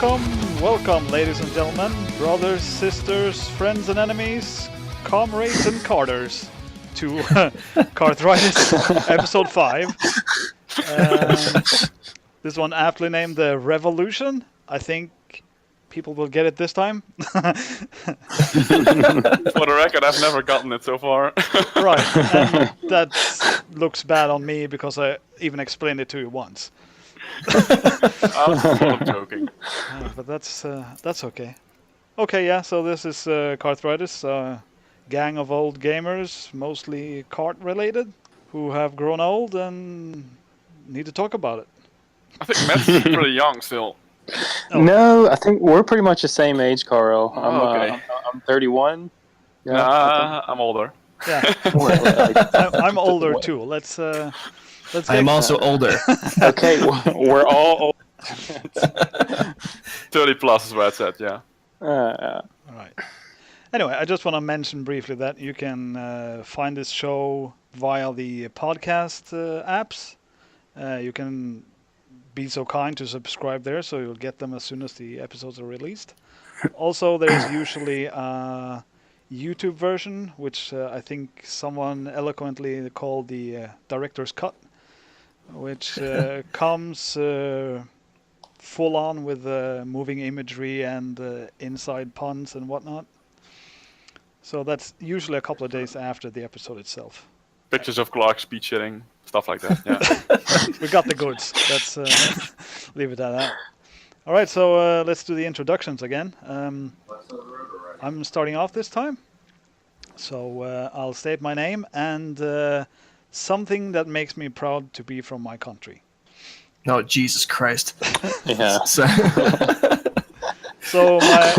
Welcome, ladies and gentlemen, brothers, sisters, friends and enemies, comrades and carters, to Karthritis, episode 5. This one aptly named The Revolution. I think people will get it this time. For the record, I've never gotten it so far. Right, and that looks bad on me because I even explained it to you once. I'm joking. But that's okay. Okay, yeah, so this is Karthritis, a gang of old gamers, mostly kart related, who have grown old and need to talk about it. I think Matt's pretty young still. Oh. No, I think we're pretty much the same age, Carl. Okay. I'm 31. Yeah, I'm older. Yeah, I'm older too. Let's I'm also older. Okay, we're all old. 30 plus is what I said, yeah. All right. Anyway, I just want to mention briefly that you can find this show via the podcast apps. You can be so kind to subscribe there, so you'll get them as soon as the episodes are released. Also, there's usually a YouTube version, which I think someone eloquently called the director's cut, which comes full on with moving imagery and inside puns and whatnot. So that's usually a couple of days after the episode itself. Pictures of Clark speed shitting, stuff like that, yeah. We got the goods. Let's leave it at that. All right, so let's do the introductions again. I'm starting off this time. So I'll state my name and something that makes me proud to be from my country. Oh, Jesus Christ. Yeah. So my...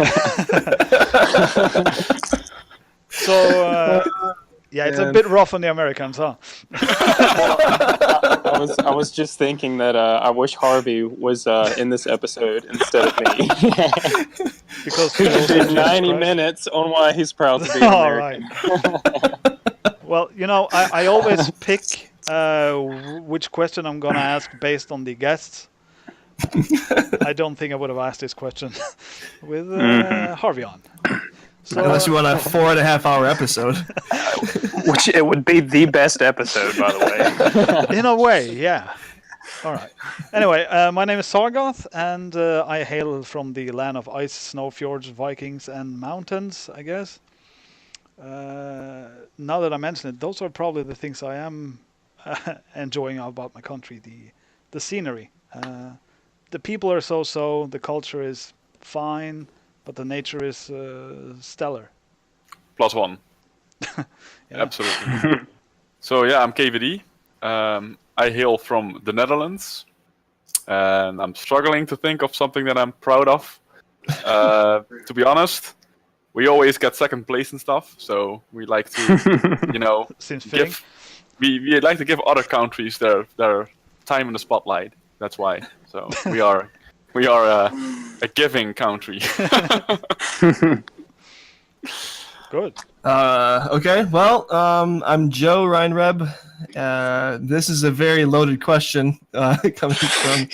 yeah, it's a bit rough on the Americans, huh? I was just thinking that I wish Harvey was in this episode instead of me. Because he did 90 minutes on why he's proud to be American. All right. Well, you know, I always pick which question I'm going to ask based on the guests. I don't think I would have asked this question with Harvey on. So, unless you want a 4.5 hour episode. Which it would be the best episode, by the way. In a way, yeah. All right. Anyway, my name is Sargoth, and I hail from the land of ice, snow, fjords, Vikings, and mountains, I guess. Now that I mention it, those are probably the things I am enjoying about my country. The scenery. The people are so-so, the culture is fine, but the nature is stellar. +1. Yeah. Absolutely. So yeah, I'm KVD. I hail from the Netherlands. And I'm struggling to think of something that I'm proud of. To be honest, we always get second place and stuff, so we like to, you know, we like to give other countries their time in the spotlight. That's why. So we are a giving country. Good. Okay, well, I'm Joe Reinreb. This is a very loaded question coming from.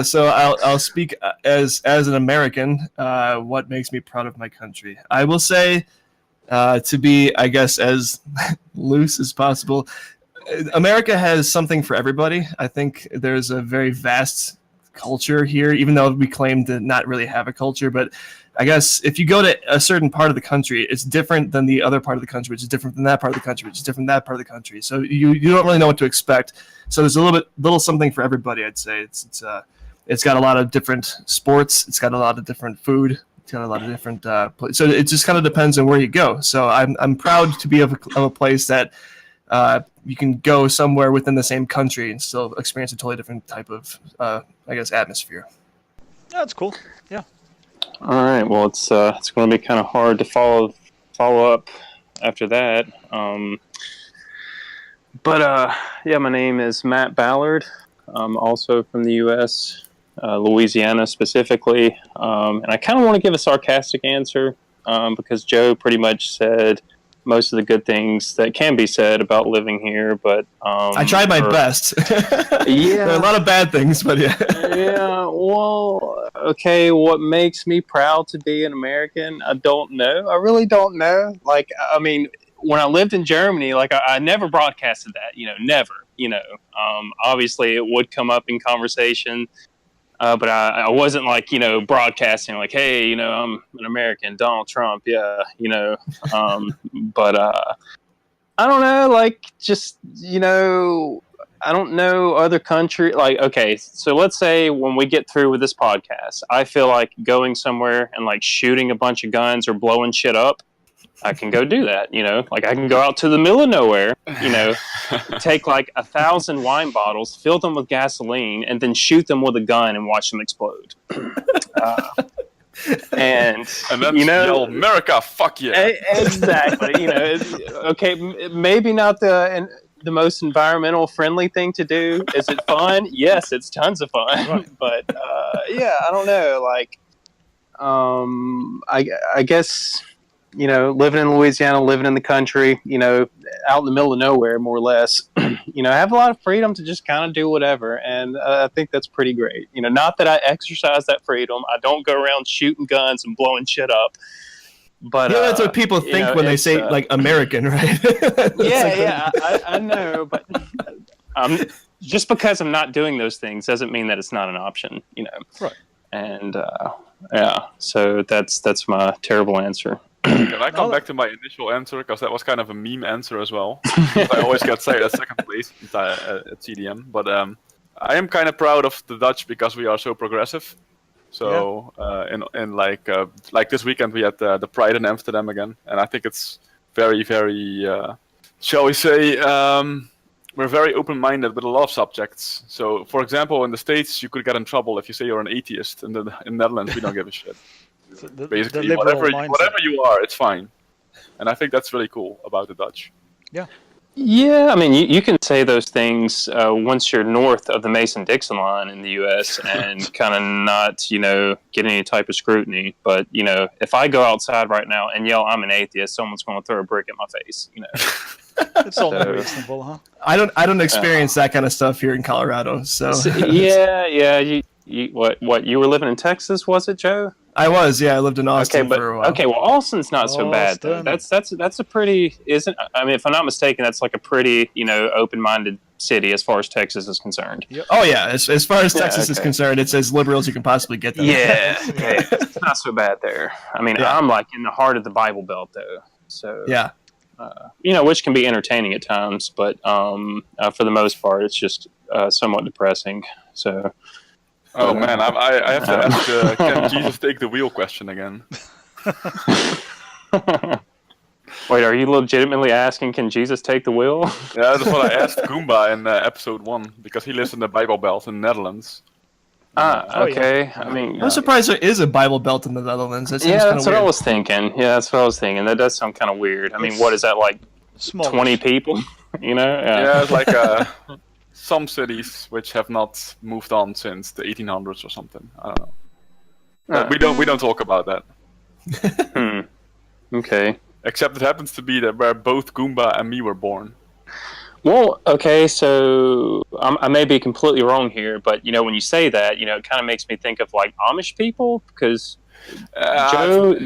So I'll speak as an American. What makes me proud of my country? I will say, to be, I guess, as loose as possible. America has something for everybody. I think there's a very vast culture here, even though we claim to not really have a culture. But I guess if you go to a certain part of the country, it's different than the other part of the country, which is different than that part of the country, which is different than that part of the country. So you don't really know what to expect. So there's a little something for everybody, I'd say. It's got a lot of different sports. It's got a lot of different food. It's got a lot of different places. So it just kind of depends on where you go. So I'm proud to be of a place that you can go somewhere within the same country and still experience a totally different type of, I guess, atmosphere. That's cool. Yeah. All right. Well, it's going to be kind of hard to follow up after that. Yeah, my name is Matt Ballard. I'm also from the U.S., Louisiana specifically, and I kind of want to give a sarcastic answer because Joe pretty much said most of the good things that can be said about living here, but I tried my best. Yeah, there are a lot of bad things, but yeah. Yeah, well, okay, what makes me proud to be an American? I don't know. I really don't know. Like, I mean, when I lived in Germany, like, I never broadcasted that, never, obviously it would come up in conversation, but I wasn't like, broadcasting like, hey, I'm an American, Donald Trump, yeah, but I don't know, like, just, I don't know other country. Like, okay, so let's say when we get through with this podcast, I feel like going somewhere and like shooting a bunch of guns or blowing shit up. I can go do that, like I can go out to the middle of nowhere, take like 1,000 wine bottles, fill them with gasoline, and then shoot them with a gun and watch them explode. And then yell, America, fuck yeah. Exactly. Okay, maybe not the most environmental friendly thing to do. Is it fun? Yes, it's tons of fun. Right. But yeah, I don't know. Like, I guess living in Louisiana, living in the country, out in the middle of nowhere, more or less. I have a lot of freedom to just kind of do whatever, and I think that's pretty great. Not that I exercise that freedom. I don't go around shooting guns and blowing shit up. But that's what people think when they say like American, right? I know, but just because I'm not doing those things doesn't mean that it's not an option, Right. And so that's my terrible answer. Can I come back to my initial answer, because that was kind of a meme answer as well. I always get say at second place at CDM, but I am kind of proud of the Dutch because we are so progressive. So in like this weekend we had the Pride in Amsterdam again, and I think it's very, very shall we say we're very open-minded with a lot of subjects. So for example, in the States you could get in trouble if you say you're an atheist. In the Netherlands we don't give a shit. So basically whatever you are, it's fine, and I think that's really cool about the Dutch. Yeah, I mean, you can say those things once you're north of the Mason-Dixon line in the U.S. and kind of not, get any type of scrutiny. But, if I go outside right now and yell, I'm an atheist, someone's going to throw a brick at my face, It's all reasonable, huh? I don't experience that kind of stuff here in Colorado, so. Yeah. You were living in Texas, was it, Joe? I was, yeah. I lived in Austin for a while. Okay, well, Austin's not so bad. Though. That's a pretty, isn't? I mean, if I'm not mistaken, that's like a pretty, open-minded city as far as Texas is concerned. Yep. Oh yeah, as far as Texas is concerned, it's as liberal as you can possibly get there. Yeah, it's not so bad there. I mean, I'm like in the heart of the Bible Belt, though. So yeah, which can be entertaining at times, but for the most part, it's just somewhat depressing. So. Oh man, I have to ask can Jesus take the wheel question again? Wait, are you legitimately asking, can Jesus take the wheel? Yeah, that's what I asked Goomba in episode 1, because he lives in the Bible Belt in the Netherlands. Okay. Yeah. I mean, I'm surprised there is a Bible Belt in the Netherlands. That's what I was thinking. Yeah, that's what I was thinking. That does sound kind of weird. I mean, what is that, like Smallish. 20 people? Yeah, it's like some cities which have not moved on since the 1800s or something. I don't know. We don't talk about that. Okay. Except it happens to be that where both Goomba and me were born. Well, okay, so I may be completely wrong here, but when you say that, it kind of makes me think of like Amish people, because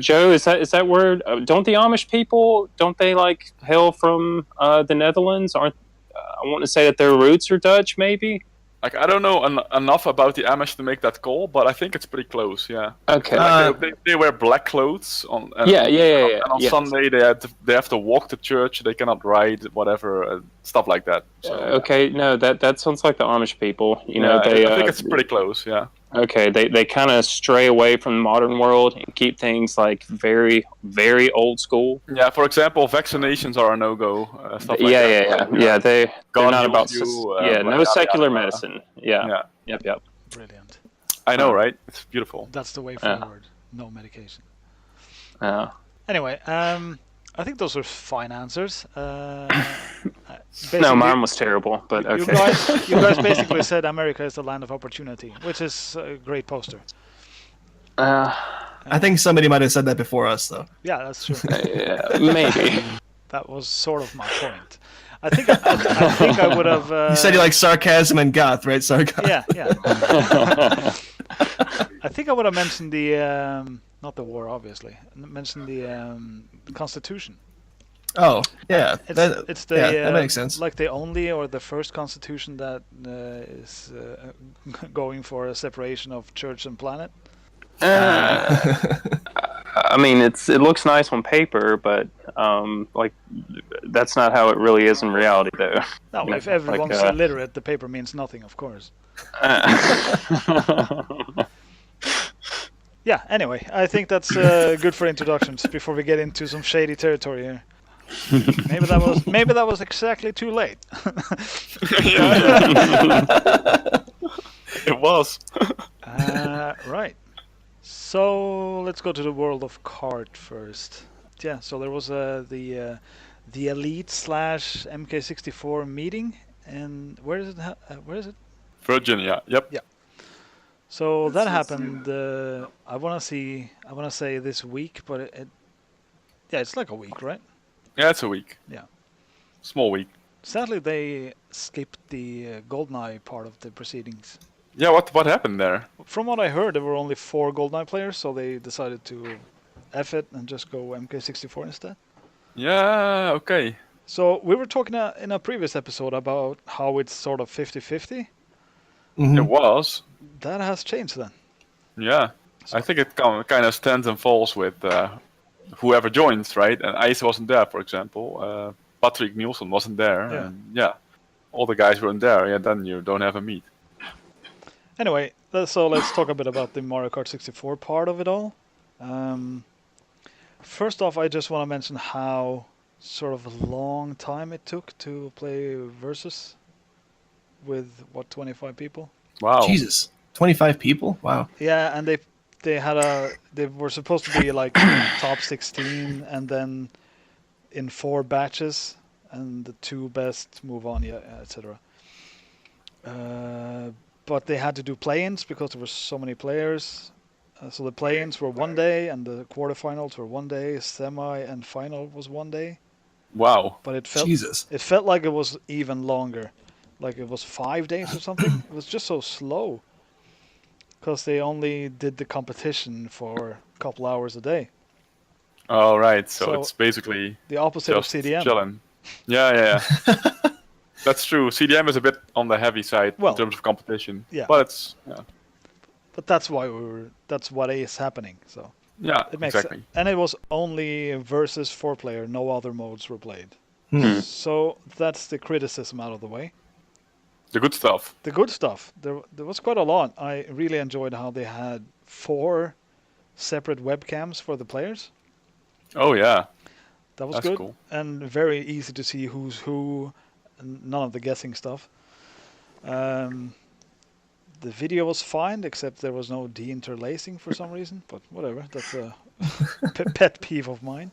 Joe, is that word? Don't the Amish people? Don't they like hail from the Netherlands? I want to say that their roots are Dutch, maybe. Like, I don't know enough about the Amish to make that call, but I think it's pretty close. Yeah. Okay. Like they wear black clothes on. And on Sunday they have to walk to church. They cannot ride, whatever, stuff like that. So, okay. No, that sounds like the Amish people. I think it's pretty close. Yeah. Okay, they kind of stray away from the modern world and keep things like very, very old school. Yeah, for example, vaccinations are a no-go. Stuff like that. Yeah. They're not about no secular medicine. Yeah. Yep. Brilliant. I know, right? It's beautiful. That's the way forward. No medication. Yeah. Anyway, I think those were fine answers. No, mine was terrible, but okay. You guys basically said America is the land of opportunity, which is a great poster. I think somebody might have said that before us, though. Yeah, that's true. Maybe. That was sort of my point. I think I would have. You said you like sarcasm and goth, right? Sarcasm. Yeah. I think I would have mentioned the not the war, obviously. Mentioned the Constitution. Oh, yeah. It's the that makes sense. Like the only or the first constitution that is going for a separation of church and planet. I mean, it looks nice on paper, but like that's not how it really is in reality, though. No, if everyone's illiterate, the paper means nothing, of course. Yeah. Anyway, I think that's good for introductions before we get into some shady territory here. Maybe that was exactly too late. It was. Right. So let's go to the world of kart first. Yeah. So there was the Elite / MK64 meeting, and where is it? Where is it? Virginia. Yep. Yeah. So that happened. I want to say this week, but it's like a week, right? Yeah, it's a week. Yeah. Small week. Sadly, they skipped the GoldenEye part of the proceedings. Yeah, what happened there? From what I heard, there were only 4 GoldenEye players, so they decided to F it and just go MK64 instead. Yeah, okay. So we were talking in a previous episode about how it's sort of 50-50. Mhm. It was. That has changed then. Yeah. I think it kind of stands and falls with whoever joins, right? And Ice wasn't there, for example. Patrick Nielsen wasn't there. Yeah. And all the guys weren't there. Yeah, then you don't have a meet. Anyway, so let's talk a bit about the Mario Kart 64 part of it all. First off, I just want to mention how sort of a long time it took to play Versus with, 25 people? Wow. Jesus. 25 people? Wow. Yeah, and they were supposed to be like top 16 and then in 4 batches, and the 2 best move on, etc. But they had to do play-ins because there were so many players. So the play-ins were 1 day, and the quarterfinals were 1 day. Semi and final was 1 day. Wow. But it felt Jesus. It felt like it was even longer, like it was 5 days or something. It was just so slow because they only did the competition for a couple hours a day. Oh, right. So So it's basically The opposite of just CDM. chilling. Yeah. That's true. CDM is a bit on the heavy side Well, in terms of competition. yeah. But it's But that's what is happening. So it makes exactly. sense. And it was only versus 4-player. No other modes were played. So that's the criticism out of the way. The good stuff. The good stuff. There was quite a lot. I really enjoyed how they had 4 separate webcams for the players. Oh yeah. That was That's good. cool. And very easy to see who's who. And none of the guessing stuff. The video was fine, except there was no deinterlacing for some reason. But whatever, that's a pet peeve of mine.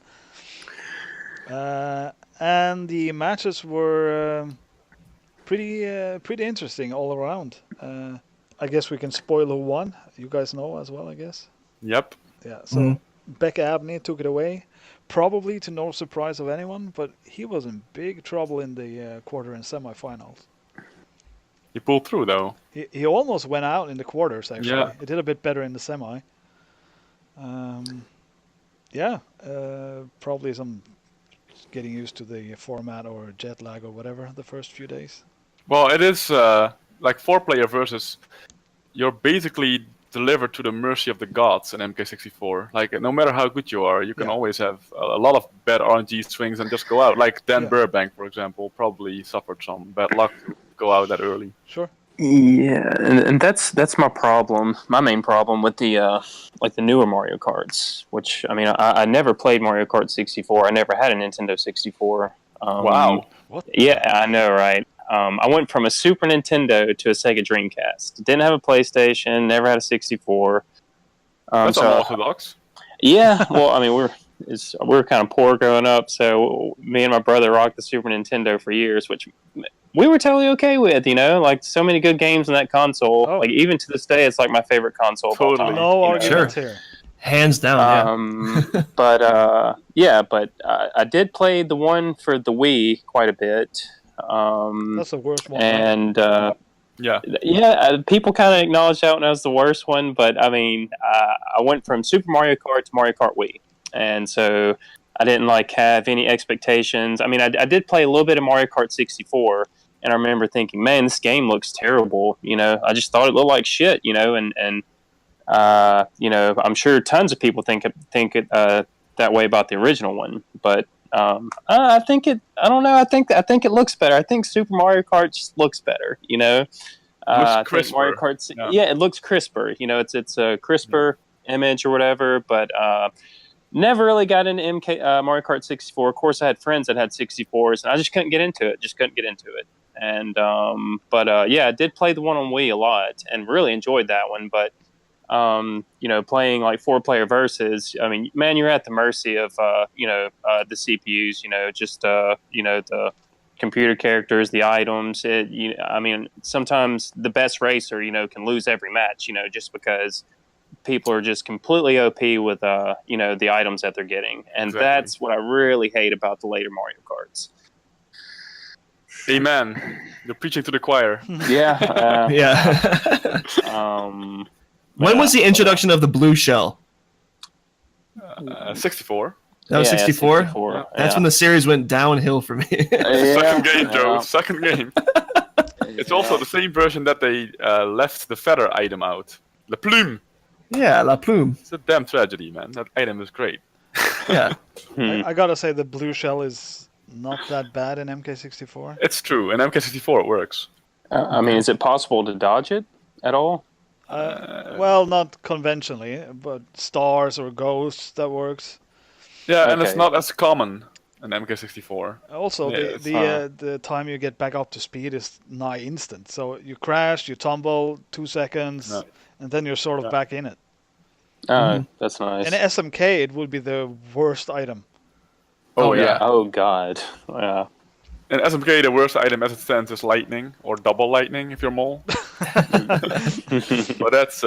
And the matches were pretty interesting all around. I guess we can spoil who won. You guys know as well, I guess. Yep. Yeah. So Becca Abney took it away, probably to no surprise of anyone. But he was in big trouble in the quarter and semifinals. You pulled through though. He almost went out in the quarters, actually. Yeah. He did a bit better in the semi. Probably some getting used to the format or jet lag or whatever the first few days. Well, it is like 4-player versus. You're basically delivered to the mercy of the gods in MK64. Like no matter how good you are, you can always have a lot of bad RNG swings and just go out. Like Dan Burbank, for example, probably suffered some bad luck to go out that early. Sure. Yeah, and that's my problem. My main problem with the like the newer Mario Karts, which I mean, I never played Mario Kart 64. I never had a Nintendo 64. Wow. What? Yeah, I know, right? I went from a Super Nintendo to a Sega Dreamcast. Didn't have a PlayStation. Never had a 64. That's so, unorthodox. Yeah, well, I mean, we were kind of poor growing up, so me and my brother rocked the Super Nintendo for years, which we were totally okay with, you know? Like, so many good games on that console. Oh. Like, even to this day, it's like my favorite console of all Totally. time. No you know? arguments here. Hands down, yeah. But I did play the one for the Wii quite a bit. That's the worst one. And Yeah. people kind of acknowledged that one as the worst one, but I mean, I went from Super Mario Kart to Mario Kart Wii, and so I didn't have any expectations. I mean, I did play a little bit of Mario Kart 64, and I remember thinking, man, this game looks terrible. I just thought it looked like shit. And I'm sure tons of people think it that way about the original one, but I think it. I don't know. I think it looks better. I think Super Mario Kart just looks better. Looks crisper. Mario Kart. Yeah, it looks crisper. It's a crisper image or whatever. But never really got into Mario Kart 64. Of course, I had friends that had 64s, and I just couldn't get into it. And I did play the one on Wii a lot, and really enjoyed that one. But playing 4-player versus, I mean, man, you're at the mercy of, the CPUs, the computer characters, the items. Sometimes the best racer, can lose every match, just because people are just completely OP with, the items that they're getting. And Exactly. That's what I really hate about the later Mario Karts. Amen. You're preaching to the choir. Yeah. Yeah. When was the introduction of the blue shell? 64. That was 64? 64. That's when the series went downhill for me. Second game, Joe. Second game. It's also the same version that they left the feather item out. La plume. Yeah, La Plume. It's a damn tragedy, man. That item is great. Yeah. I gotta say the blue shell is not that bad in MK64. It's true. In MK64 it works. I mean, is it possible to dodge it at all? Well, not conventionally, but stars or ghosts, that works. Yeah, and it's Okay. not as common in MK64. Also, Yeah, the time you get back up to speed is nigh instant. So you crash, you tumble, 2 seconds, Yeah. and then you're sort of back in it. That's nice. In SMK, it would be the worst item. Oh, yeah. Oh God. Yeah. In SMK, the worst item as it stands is lightning, or double lightning if you're mole. But that's,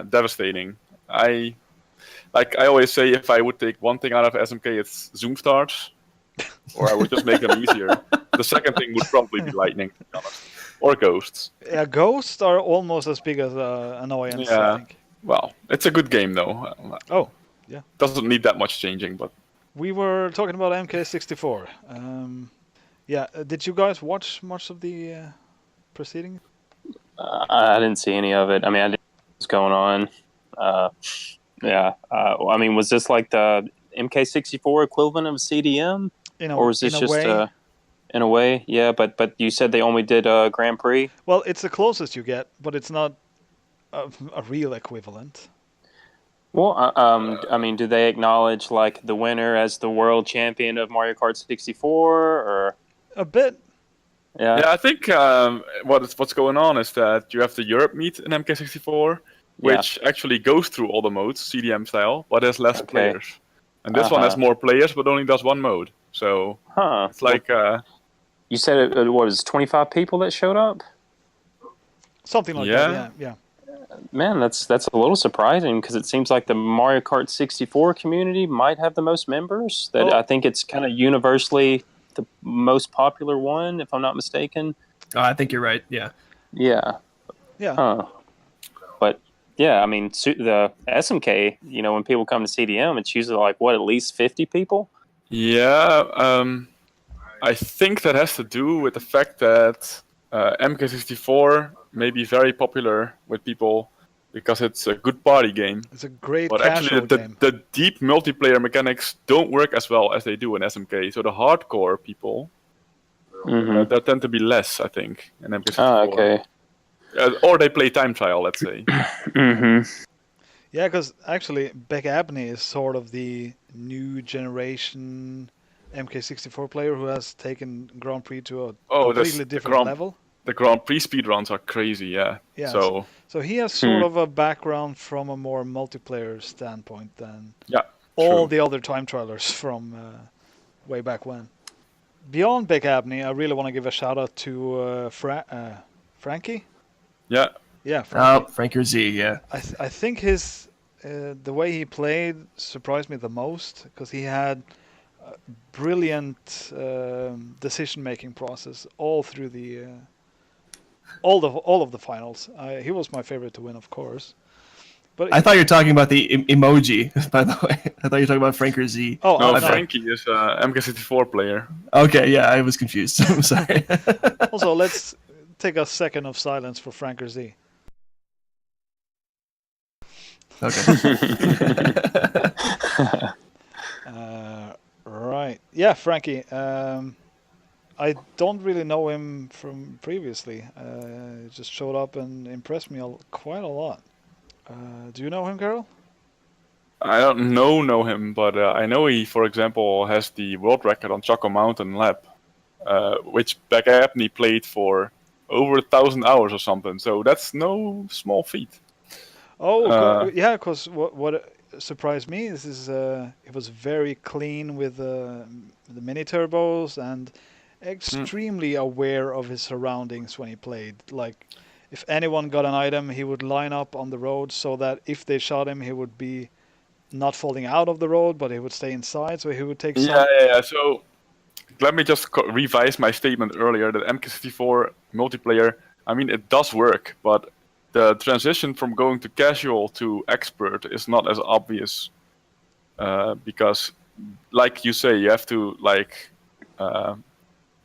devastating. I always say, if I would take one thing out of SMK, it's zoom stars. Or I would just make them easier. The second thing would probably be lightning, to be honest. Or ghosts. Yeah, ghosts are almost as big as annoyance, I Yeah. think. Well, it's a good game, though. Oh, yeah. Doesn't need that much changing, but... We were talking about MK64. Did you guys watch much of the proceedings? I didn't see any of it. I mean, I didn't know what's going on. I mean, was this like the MK64 equivalent of CDM? Or was this in a just way. in a way? Yeah, but you said they only did Grand Prix. Well, it's the closest you get, but it's not a real equivalent. Well, I mean, do they acknowledge the winner as the world champion of Mario Kart 64, or? A bit. Yeah. Yeah, I think what's going on is that you have the Europe meet in MK64, which actually goes through all the modes, CDM style, but has less players. And this one has more players, but only does one mode. So it's like... you said it was 25 people that showed up? Something like that, yeah. Man, that's a little surprising, because it seems like the Mario Kart 64 community might have the most members. I think it's kind of universally the most popular one, if I'm not mistaken. Oh, I think you're right, yeah. Yeah. Yeah. But, yeah, I mean, the SMK, when people come to CDM, it's usually at least 50 people? Yeah, I think that has to do with the fact that MK64 may be very popular with people because it's a good party game. It's a great But casual actually, game. the deep multiplayer mechanics don't work as well as they do in SMK. So the hardcore people, there tend to be less, I think, in MK64. Oh, okay. Or they play time trial, let's say. Yeah, because actually, Beck Abney is sort of the new generation MK64 player who has taken Grand Prix to a completely different level. The Grand Prix speedruns are crazy, yeah. Yeah. So he has sort of a background from a more multiplayer standpoint than true. the other time trialers from way back when. Beyond Beck Abney, I really want to give a shout out to Frankie. Yeah. Yeah. Frankie. Frankie Z, yeah. I think his the way he played surprised me the most because he had a brilliant decision-making process all through the all of the finals. He was my favorite to win, of course. But I thought you were talking about the emoji, by the way. I thought you were talking about Frank or Z. oh No, no. Frankie is a MK64 player. Okay, yeah, I was confused. I'm sorry. Also, let's take a second of silence for Frank or Z. Okay. Right. Yeah, Frankie. I don't really know him from previously. He just showed up and impressed me quite a lot. Do you know him, Carol? I don't know him, but I know he, for example, has the world record on Choco Mountain Lab, which Beck Abney played for over 1,000 hours or something. So that's no small feat. Oh, yeah, because what surprised me is it was very clean with the mini turbos and extremely aware of his surroundings when he played. Like, if anyone got an item, he would line up on the road so that if they shot him, he would be not falling out of the road, but he would stay inside. So he would take some. Yeah. So let me just revise my statement earlier that MK64 multiplayer, I mean, it does work, but the transition from going to casual to expert is not as obvious because, like you say, you have to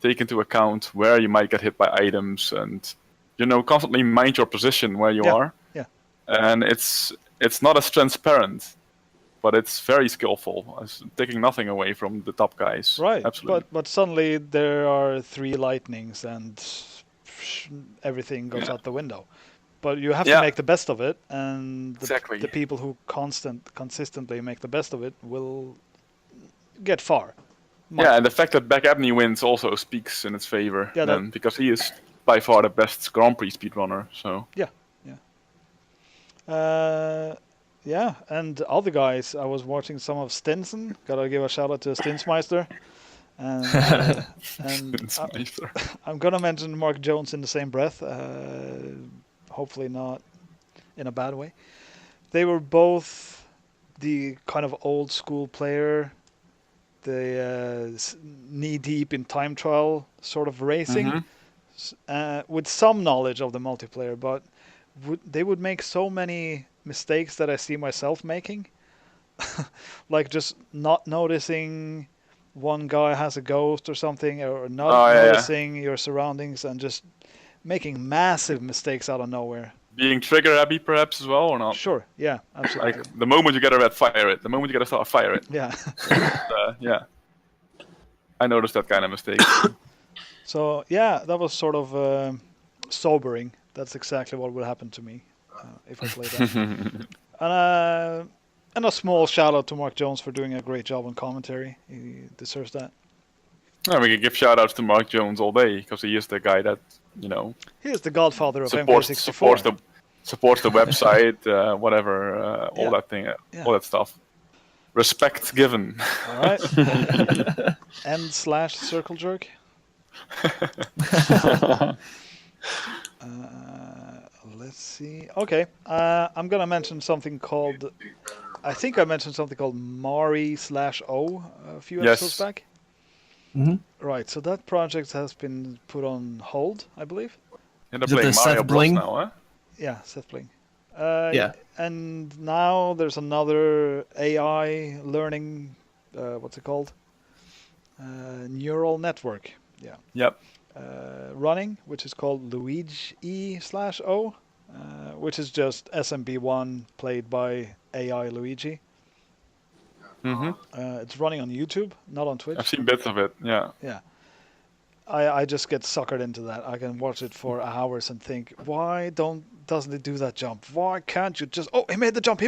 take into account where you might get hit by items and constantly mind your position where you are. Yeah. And it's not as transparent, but it's very skillful. It's taking nothing away from the top guys. Right. Absolutely. But suddenly there are 3 lightnings and everything goes out the window. But you have to make the best of it, and the people who consistently make the best of it will get far. Yeah, and the fact that Beck Abney wins also speaks in its favor, because he is by far the best Grand Prix speedrunner. So yeah, and other guys, I was watching some of Stinson. Gotta give a shout out to Stinsmeister. And I'm gonna mention Mark Jones in the same breath. Hopefully not in a bad way. They were both the kind of old school player, the knee deep in time trial sort of racing, with some knowledge of the multiplayer, but they would make so many mistakes that I see myself making. Like just not noticing one guy has a ghost or something, or not noticing your surroundings and just making massive mistakes out of nowhere. Being trigger happy perhaps as well, or not? Sure, yeah, absolutely. Like the moment you get a red, fire it. The moment you get a star, fire it. Yeah. Yeah. I noticed that kind of mistake. So yeah, that was sort of sobering. That's exactly what would happen to me if I played that. And a small shout out to Mark Jones for doing a great job on commentary. He deserves that. Yeah, we can give shout outs to Mark Jones all day because he is the guy that, he is the godfather of supports the website, whatever, all that thing, all that stuff. Respect given. All right. N/circle jerk. Let's see. Okay. I'm gonna mention something called. I think I mentioned something called Mari/O a few episodes back. Mm-hmm. Right. So that project has been put on hold, I believe. And they're playing Mario Bros now, huh? Yeah, Seth Bling. Yeah. And now there's another AI learning, what's it called? Neural network. Yeah. Yep. Running, which is called LuigI/O, which is just SMP1 played by AI Luigi. It's running on YouTube, not on Twitch. I've seen bits of it, yeah. Yeah. I just get suckered into that. I can watch it for hours and think, why doesn't it do that jump? Why can't you just... Oh, he made the jump!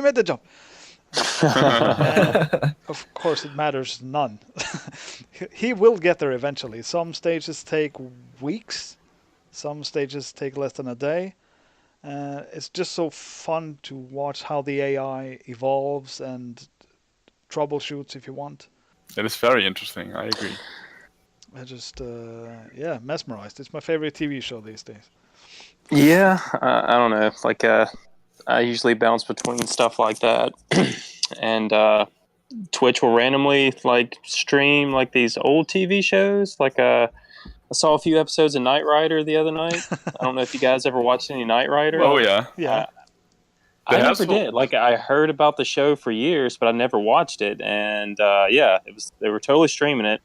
Of course, it matters none. He will get there eventually. Some stages take weeks. Some stages take less than a day. It's just so fun to watch how the AI evolves and troubleshoots if you want. It is very interesting, I agree. I just, mesmerized. It's my favorite TV show these days. Yeah, I don't know. Like, I usually bounce between stuff like that, and Twitch will randomly like stream like these old TV shows. Like I saw a few episodes of Knight Rider the other night. I don't know if you guys ever watched any Knight Rider. Oh yeah. Yeah. I never did. Like I heard about the show for years, but I never watched it. And they were totally streaming it.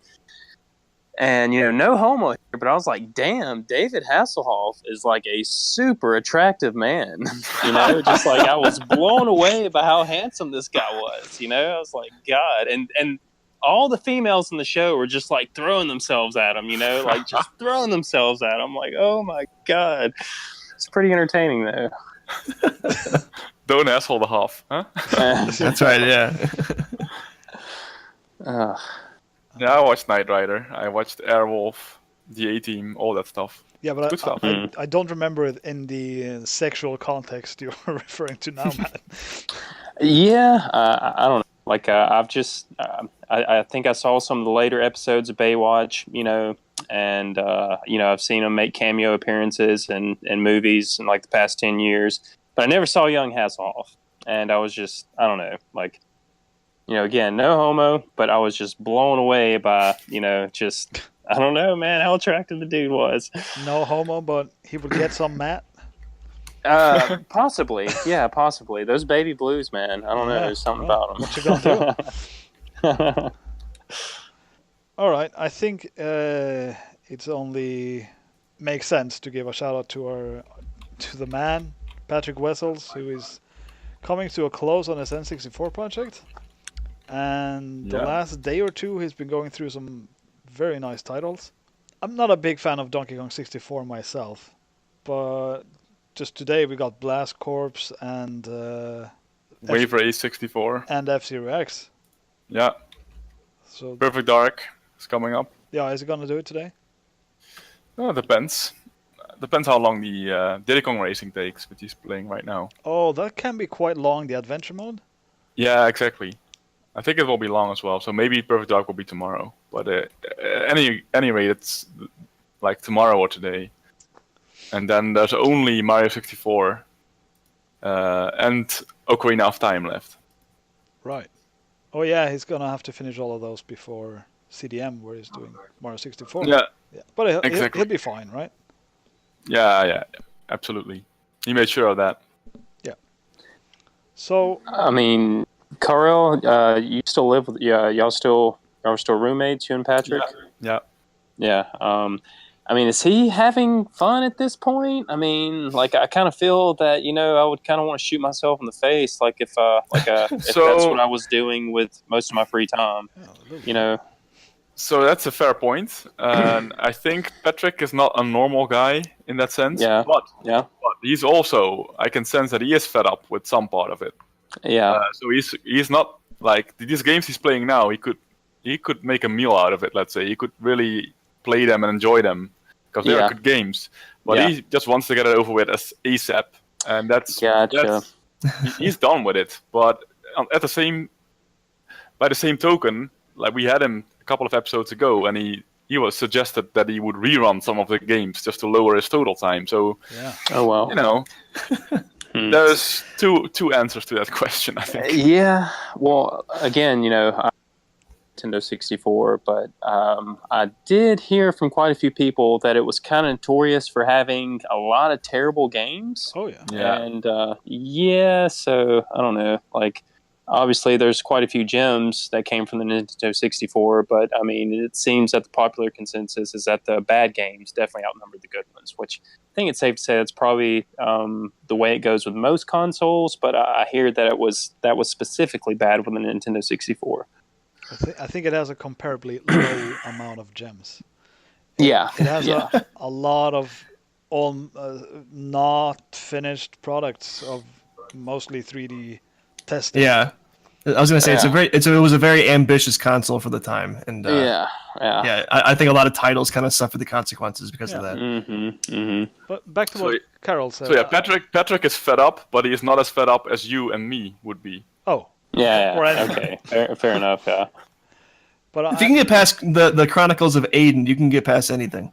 And no homo here, but I was like, damn, David Hasselhoff is like a super attractive man. Just like I was blown away by how handsome this guy was. I was like, God, and all the females in the show were just like throwing themselves at him. Like just throwing themselves at him. Like, oh my God, it's pretty entertaining though. Don't asshole the Hoff, huh? That's right. Yeah. Yeah, I watched Knight Rider. I watched Airwolf, the A-Team, all that stuff. Yeah, but Good stuff. I don't remember it in the sexual context you're referring to now, Matt. Yeah, I don't know. Like I've just, I think I saw some of the later episodes of Baywatch, and I've seen him make cameo appearances in movies in like the past 10 years, but I never saw young Hasselhoff, and I was just, I don't know, like. Again, no homo, but I was just blown away by, just, I don't know, man, how attractive the dude was. No homo, but he would get some, Matt? Possibly. Yeah, possibly. Those baby blues, man. I don't know. There's something about them. What you gonna do? All right. I think it's only makes sense to give a shout out to the man, Patrick Wessels, who is coming to a close on his N64 project. And the last day or two, he's been going through some very nice titles. I'm not a big fan of Donkey Kong 64 myself, but just today we got Blast Corps and Wave Race 64 and F-Zero X. Yeah. So Perfect Dark is coming up. Yeah, is he gonna do it today? Well, it depends. Depends how long the Diddy Kong Racing takes, which he's playing right now. Oh, that can be quite long. The adventure mode. Yeah, exactly. I think it will be long as well, so maybe Perfect Dark will be tomorrow. But any rate, it's like tomorrow or today. And then there's only Mario 64 and Ocarina of Time left. Right. Oh yeah, he's gonna have to finish all of those before CDM, where he's doing Mario 64. Yeah. But exactly. he'll be fine, right? Yeah, absolutely. He made sure of that. Yeah. So. I mean. Karel, you still live with y'all still roommates, you and Patrick? Yeah. I mean, is he having fun at this point? I mean, like I kind of feel that I would kind of want to shoot myself in the face, like if that's what I was doing with most of my free time, So that's a fair point, and I think Patrick is not a normal guy in that sense. Yeah. But he's also, I can sense that he is fed up with some part of it. Yeah. So he's not like these games he's playing now. He could make a meal out of it. Let's say he could really play them and enjoy them because they are good games. But he just wants to get it over with as ASAP, and that's he's done with it. But by the same token, like we had him a couple of episodes ago, and he was suggested that he would rerun some of the games just to lower his total time. So oh well, There's two answers to that question, I think. Yeah. Well, again, Nintendo 64, but I did hear from quite a few people that it was kind of notorious for having a lot of terrible games. Oh, yeah. And so I don't know. Like, obviously, there's quite a few gems that came from the Nintendo 64, but I mean, it seems that the popular consensus is that the bad games definitely outnumber the good ones, which I think it's safe to say that's probably the way it goes with most consoles. But I hear that that was specifically bad with the Nintendo 64. I think it has a comparably low amount of gems. Yeah, it has a lot of not finished products of mostly 3D testing. Yeah, I was gonna say it was a very ambitious console for the time, and I think a lot of titles kind of suffered the consequences because of that. But back to what Karel said. So Patrick is fed up, but he is not as fed up as you and me would be. Oh. Yeah. Okay. Fair enough. Yeah. But if you can get past the Chronicles of Aiden, you can get past anything.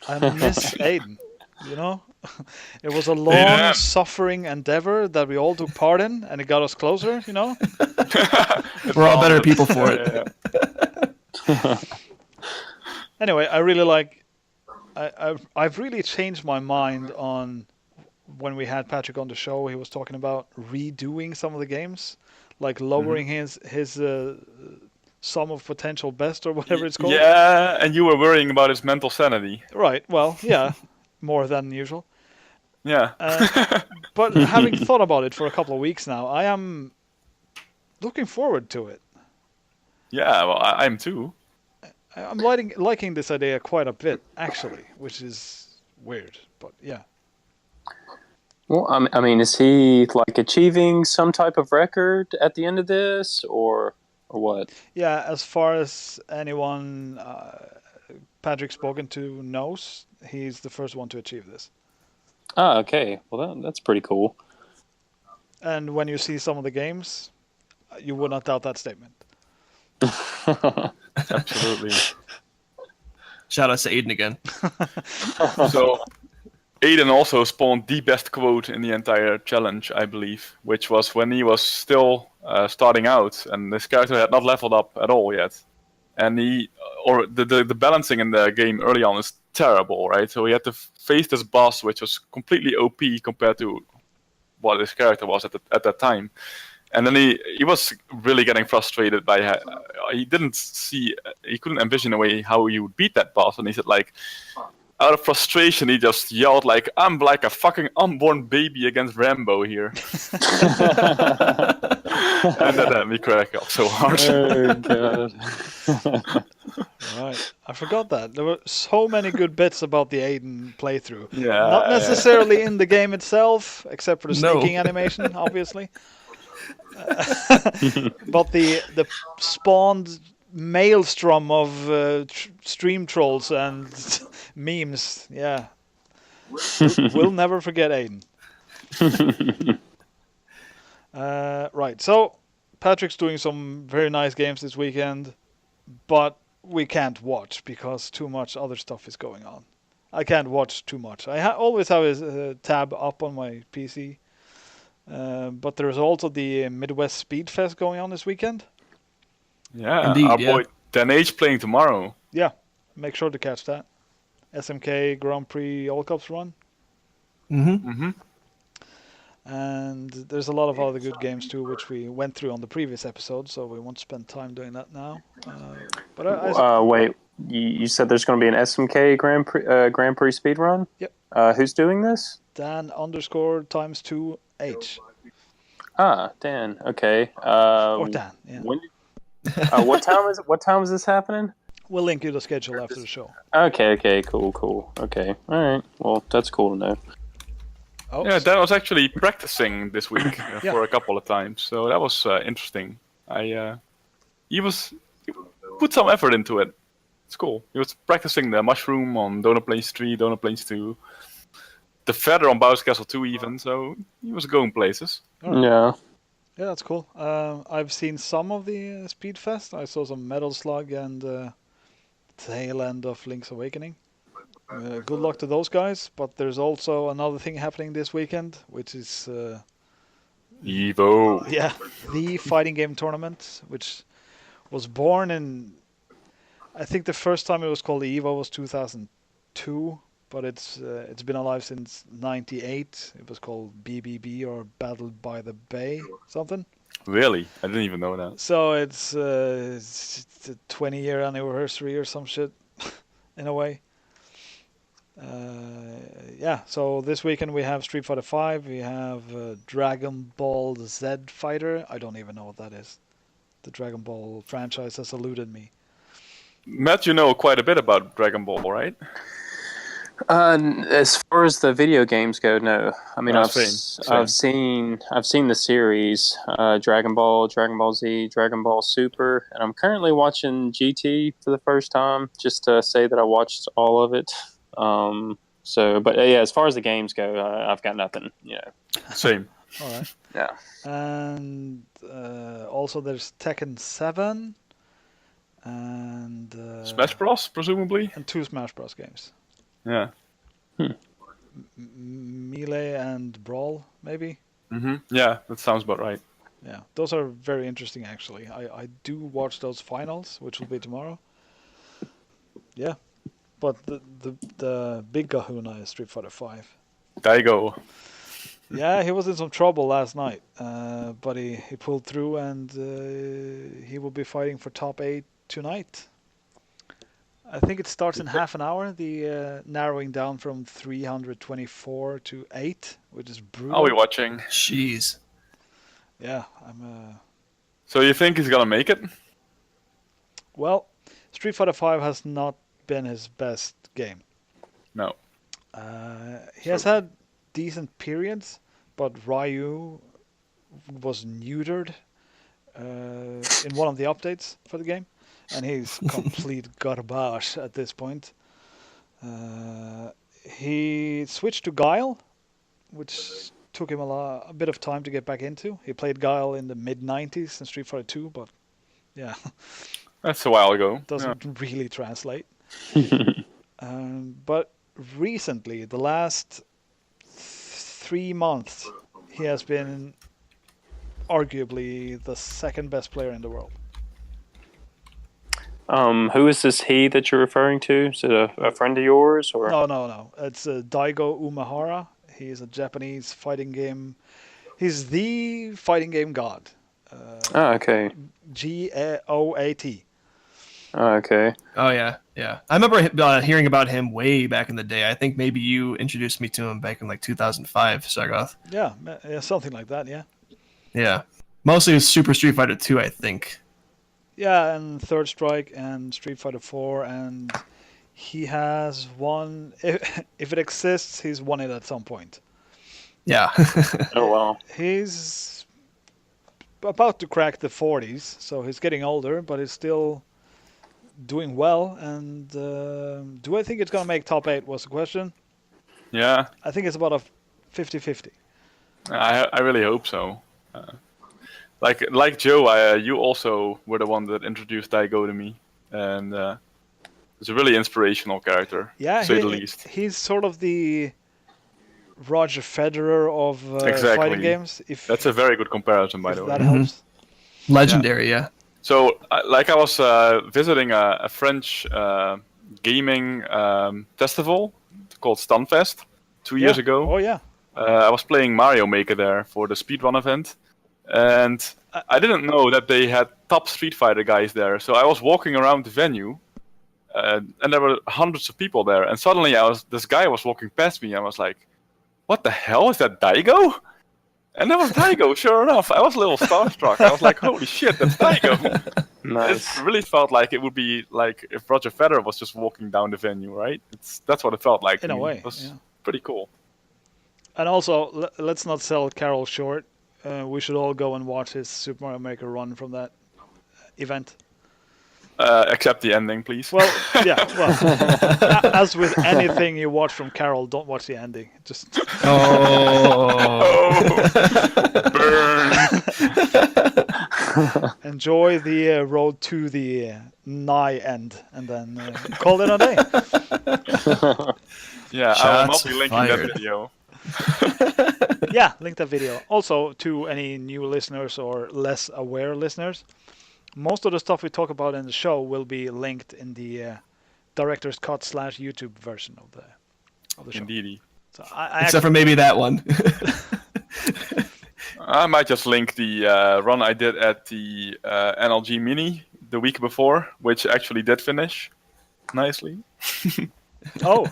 I miss Aiden. You know, it was a long, suffering endeavor that we all took part in, and it got us closer. You know. We're all better people for it. Anyway, I really like. I've really changed my mind on when we had Patrick on the show. He was talking about redoing some of the games, like lowering his sum of potential best or whatever it's called. Yeah, and you were worrying about his mental sanity. Right. Well, yeah, more than usual. Yeah. But having thought about it for a couple of weeks now, I am looking forward to it. Yeah, well, I'm too. I'm liking this idea quite a bit, actually, which is weird, but yeah. Well, I mean, is he like achieving some type of record at the end of this, or what? Yeah, as far as anyone Patrick's spoken to knows, he's the first one to achieve this. Ah, okay. Well, that's pretty cool. And when you see some of the games, you would not doubt that statement. Absolutely. Shout out to Aiden again. So, Aiden also spawned the best quote in the entire challenge, I believe, which was when he was still starting out and his character had not leveled up at all yet. And the balancing in the game early on is terrible, right? So he had to face this boss, which was completely OP compared to what his character was at that time. And then he was really getting frustrated by he couldn't envision a way how he would beat that boss, and he said like, out of frustration, he just yelled like, "I'm like a fucking unborn baby against Rambo here," and that had me crack up so hard. Oh god! Right, I forgot that there were so many good bits about the Aiden playthrough. Yeah, not necessarily in the game itself, except for the sneaking animation, obviously. But the spawned maelstrom of stream trolls and memes, yeah. We'll never forget Aiden. Right, so Patrick's doing some very nice games this weekend, but we can't watch because too much other stuff is going on. I can't watch too much. I always have a tab up on my PC. But there's also the Midwest Speed Fest going on this weekend. Yeah, Indeed, our boy Dan H playing tomorrow. Yeah, make sure to catch that. SMK Grand Prix All Cups run. And there's a lot of other good games too, which we went through on the previous episode, so we won't spend time doing that now. But wait, you said there's going to be an SMK Grand Prix speed run? Yep. Who's doing this? Dan_2H. Ah, Dan. Okay. Or Dan. Yeah. What time is this happening? We'll link you the schedule after the show. Okay. Cool. Okay. All right. Well, that's cool to know. Oh, Yeah, Dan was actually practicing this week Yeah. for a couple of times, so that was interesting. He put some effort into it. It's cool. He was practicing the mushroom on Donut Plains 3, Donut Plains 2, the feather on Bowser Castle 2 even, so he was going places. Alright. Yeah. Yeah, that's cool. I've seen some of the Speed Fest. I saw some Metal Slug and tail end of Link's Awakening. Good luck to those guys, but there's also another thing happening this weekend, which is Evo. yeah, the fighting game tournament, which was born in, I think the first time it was called Evo was 2002, but it's been alive since '98. It was called BBB, or Battled by the Bay, something. Really? I didn't even know that. So it's the 20-year anniversary or some shit, in a way. Yeah, so this weekend we have Street Fighter 5, we have Dragon Ball Z Fighter. I don't even know what that is. The Dragon Ball franchise has eluded me. Matt, you know quite a bit about Dragon Ball, right? As far as the video games go, no. I mean, Same. I've seen the series, Dragon Ball, Dragon Ball Z, Dragon Ball Super, and I'm currently watching GT for the first time, just to say that I watched all of it. But yeah, as far as the games go, I've got nothing. Same. All right. Yeah. And also there's Tekken 7 and Smash Bros, presumably? and 2 Smash Bros games. Yeah. Melee and Brawl, maybe. Yeah, that sounds about right. Yeah, those are very interesting actually. I do watch those finals, which will be tomorrow. Yeah, but the big kahuna is Street Fighter 5. Daigo. Yeah, he was in some trouble last night, but he pulled through, and he will be fighting for top 8 tonight. I think it starts in half an hour, the narrowing down from 324 to 8, which is brutal. Are we watching? Jeez. Yeah, I'm... So you think he's gonna make it? Well, Street Fighter 5 has not been his best game. No. He has had decent periods, but Ryu was neutered in one of the updates for the game, and he's complete garbage at this point. He switched to Guile, which took him a bit of time to get back into. He played Guile in the mid-90s in Street Fighter 2, but yeah, That's a while ago. doesn't really translate. But recently, the last 3 months, he has been arguably the second best player in the world. Who is this he that you're referring to? Is it a friend of yours or? No. It's Daigo Umehara. He's a Japanese fighting game. He's the fighting game god. Okay. GOAT. Okay. Oh yeah. I remember hearing about him way back in the day. I think maybe you introduced me to him back in like 2005, Sargoth. Yeah, something like that. Yeah. Yeah. Mostly it was Super Street Fighter 2, I think. Yeah, and Third Strike and Street Fighter 4, and he has won. If it exists, he's won it at some point. Yeah. Oh wow. He's about to crack the 40s, so he's getting older, but he's still doing well. And do I think it's gonna make top 8? Was the question. Yeah. I think it's about a 50-50. I really hope so. Like Joe, you also were the one that introduced Daigo to me, and it's a really inspirational character, Yeah, to say the least. He's sort of the Roger Federer of Exactly. fighting games. That's a very good comparison, by if the that way. helps. Legendary, yeah. So, I was visiting a French gaming festival called Stunfest 2 years ago. Oh yeah. I was playing Mario Maker there for the speedrun event, and I didn't know that they had top Street Fighter guys there. So I was walking around the venue, and there were hundreds of people there. And suddenly, this guy was walking past me. I was like, "What the hell is that, Daigo?" And that was Daigo. Sure enough, I was a little starstruck. I was like, "Holy shit, that's Daigo!" Nice. It really felt like it would be like if Roger Federer was just walking down the venue, right? That's what it felt like. In a way, it was yeah. pretty cool. And also, let's not sell Carol short. We should all go and watch his Super Mario Maker run from that event. Except the ending, please. Well, yeah. Well, as with anything you watch from Carol, don't watch the ending. Just Burn. enjoy the road to the nigh end, and then call it a day. Yeah, I will not Shots be linking fired. that video. Yeah, link that video. Also, to any new listeners or less aware listeners, most of the stuff we talk about in the show will be linked in the director's cut / YouTube version of the show. Indeedy. So I Except for maybe that one. I might just link the run I did at the NLG Mini the week before, which actually did finish nicely. Oh,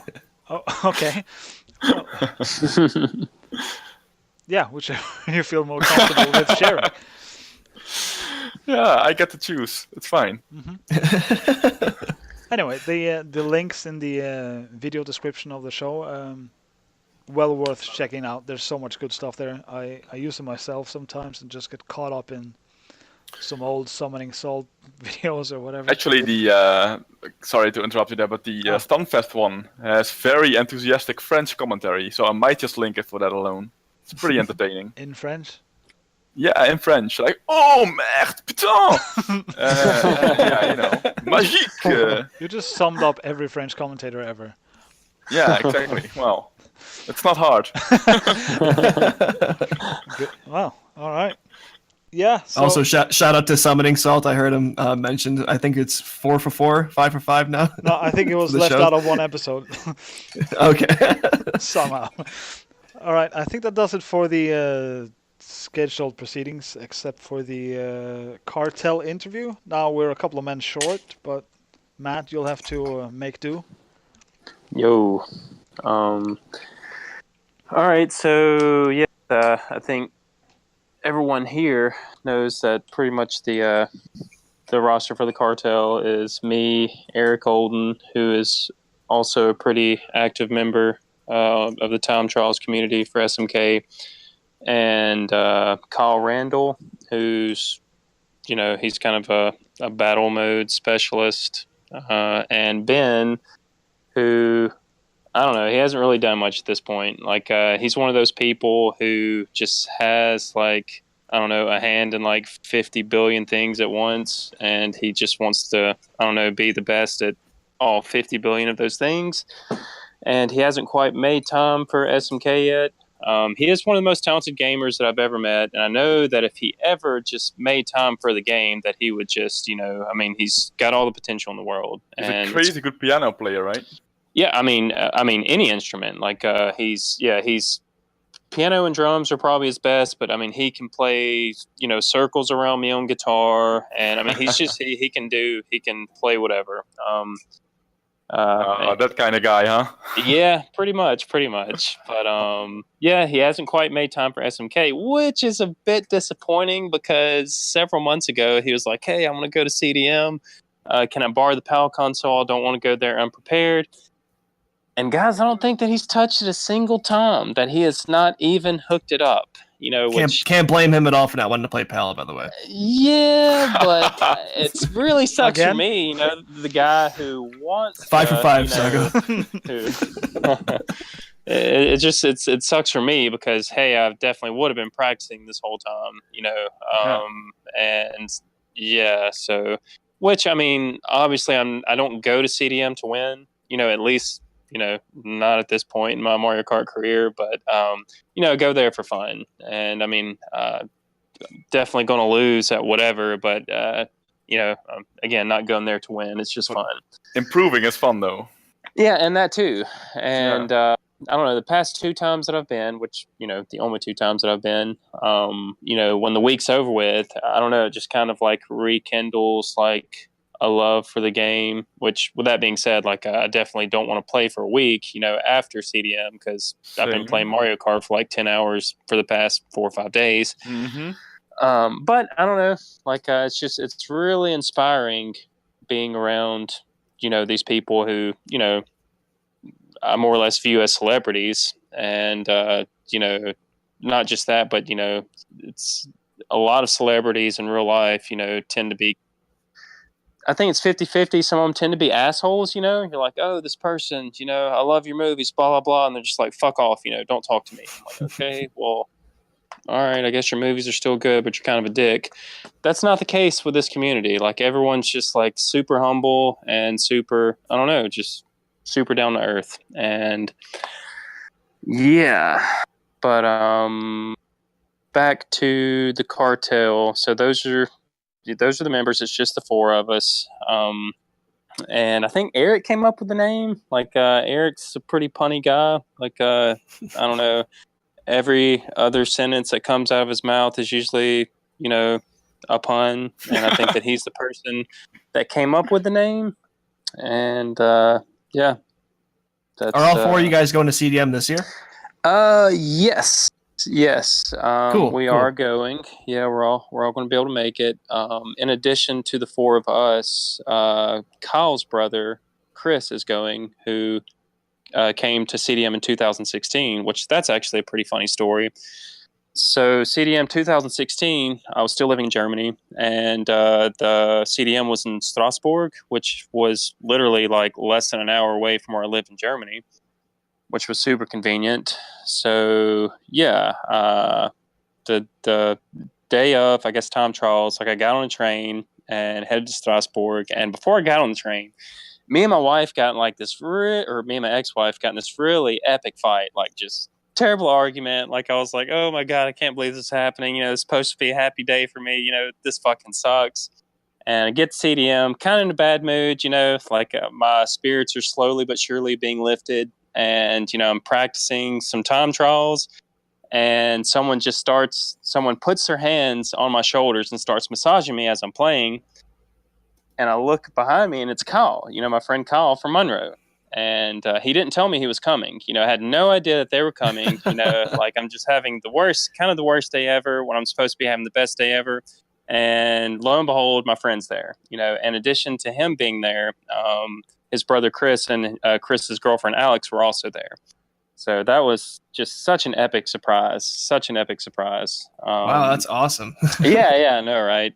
okay. Well, yeah, whichever you feel more comfortable with sharing. Yeah, I get to choose. It's fine. Anyway, the links in the video description of the show, well worth checking out. There's so much good stuff there. I use them myself sometimes and just get caught up in some old Summoning Salt videos or whatever. Actually, the sorry to interrupt you there, but the Stunfest one has very enthusiastic French commentary, so I might just link it for that alone. It's pretty entertaining. In French? Yeah, in French, like "Oh merde, putain!" Yeah, magique. You just summed up every French commentator ever. Yeah, exactly. Well, it's not hard. Good. Wow. All right. Yeah. So Also, shout out to Summoning Salt. I heard him mentioned. I think it's 4 for 4, 5 for 5 now. no, I think it was the left show. out of one episode Okay. somehow. All right. I think that does it for the scheduled proceedings, except for the Kartel interview. Now we're a couple of men short, but Matt, you'll have to make do. Yo. All right. So yeah, I think everyone here knows that pretty much the roster for the Kartel is me, Eric Olden, who is also a pretty active member of the time trials community for SMK, and Kyle Randall, who's he's kind of a battle mode specialist, and Ben, who I don't know, he hasn't really done much at this point. Like he's one of those people who just has like, I don't know, a hand in like 50 billion things at once, and he just wants to, I don't know, be the best at all 50 billion of those things. And he hasn't quite made time for SMK yet. He is one of the most talented gamers that I've ever met, and I know that if he ever just made time for the game, that he would just, he's got all the potential in the world. He's and a crazy good piano player, right? Yeah, I mean, any instrument. Like he's piano and drums are probably his best, but I mean, he can play circles around me on guitar, and I mean, he's just he can play whatever. That kind of guy, huh? Yeah, pretty much. But yeah, he hasn't quite made time for SMK, which is a bit disappointing because several months ago he was like, "Hey, I'm going to go to CDM. Can I borrow the PAL console? I don't want to go there unprepared." And guys, I don't think that he's touched it a single time. That he has not even hooked it up. Can't blame him at all for not wanting to play PAL, by the way. Yeah, but it really sucks Again? for me. The guy who wants 5 for 5, Saga. It sucks for me because hey, I definitely would have been practicing this whole time. And yeah, so which I mean, obviously, I don't go to CDM to win. At least. Not at this point in my Mario Kart career, but, go there for fun. And I mean, definitely going to lose at whatever, but, again, not going there to win. It's just fun. Improving is fun, though. Yeah, and that too. And I don't know, the past 2 times that I've been, which, the only 2 times that I've been, when the week's over with, I don't know, it just kind of like rekindles like a love for the game, which with that being said, like I definitely don't want to play for a week, after CDM because I've been playing Mario Kart for like 10 hours for the past 4 or 5 days. Mm-hmm. But I don't know, like it's really inspiring being around, these people who, I more or less view as celebrities, and not just that, but it's a lot of celebrities in real life, tend to be, I think it's 50-50. Some of them tend to be assholes, You're like, oh, this person, I love your movies, blah, blah, blah. And they're just like, fuck off, don't talk to me. I'm like, okay, well, all right, I guess your movies are still good, but you're kind of a dick. That's not the case with this community. Like, everyone's just, like, super humble and super, I don't know, just super down to earth. And, yeah. But, back to the Kartel. So those are the members. It's just the 4 of us. And I think Eric came up with the name. Like, Eric's a pretty punny guy. Like, I don't know, every other sentence that comes out of his mouth is usually, a pun. And I think that he's the person that came up with the name. And, yeah. Are all 4 of you guys going to CDM this year? Yes. Yes, cool. We are going. Yeah, we're all going to be able to make it. In addition to the 4 of us, Kyle's brother Chris is going, who came to CDM in 2016, which that's actually a pretty funny story. So CDM 2016, I was still living in Germany, and the CDM was in Strasbourg, which was literally like less than an hour away from where I lived in Germany, which was super convenient. So yeah, the day of, I guess, time trials, like I got on a train and headed to Strasbourg. And before I got on the train, me and my wife got in like this, or me and my ex-wife got in this really epic fight, like just terrible argument. Like I was like, oh my God, I can't believe this is happening. You know, it's supposed to be a happy day for me. You know, this fucking sucks. And I get to CDM, kind of in a bad mood, you know, like my spirits are slowly but surely being lifted. And, you know, I'm practicing some time trials, and someone puts their hands on my shoulders and starts massaging me as I'm playing. And I look behind me, and it's Kyle, you know, my friend Kyle from Monroe. And he didn't tell me he was coming. You know, I had no idea that they were coming. You know, like I'm just having the worst day ever when I'm supposed to be having the best day ever. And lo and behold, my friend's there. You know, in addition to him being there, his brother Chris and Chris's girlfriend Alex were also there. So that was just such an epic surprise. Wow, that's awesome. yeah, I know, right?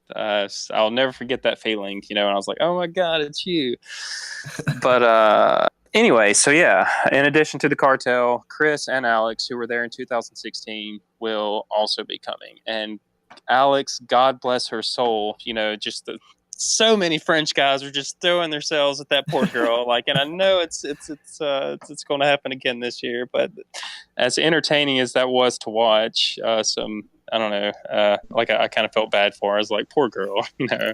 I'll never forget that feeling, you know, and I was like, oh my God, it's you. But anyway, so yeah, in addition to the Kartel, Chris and Alex, who were there in 2016, will also be coming. And Alex, God bless her soul, you know, just so many French guys are just throwing themselves at that poor girl. Like, and I know it's going to happen again this year, but as entertaining as that was to watch, I don't know, like I kind of felt bad for her. I was like, poor girl, you know,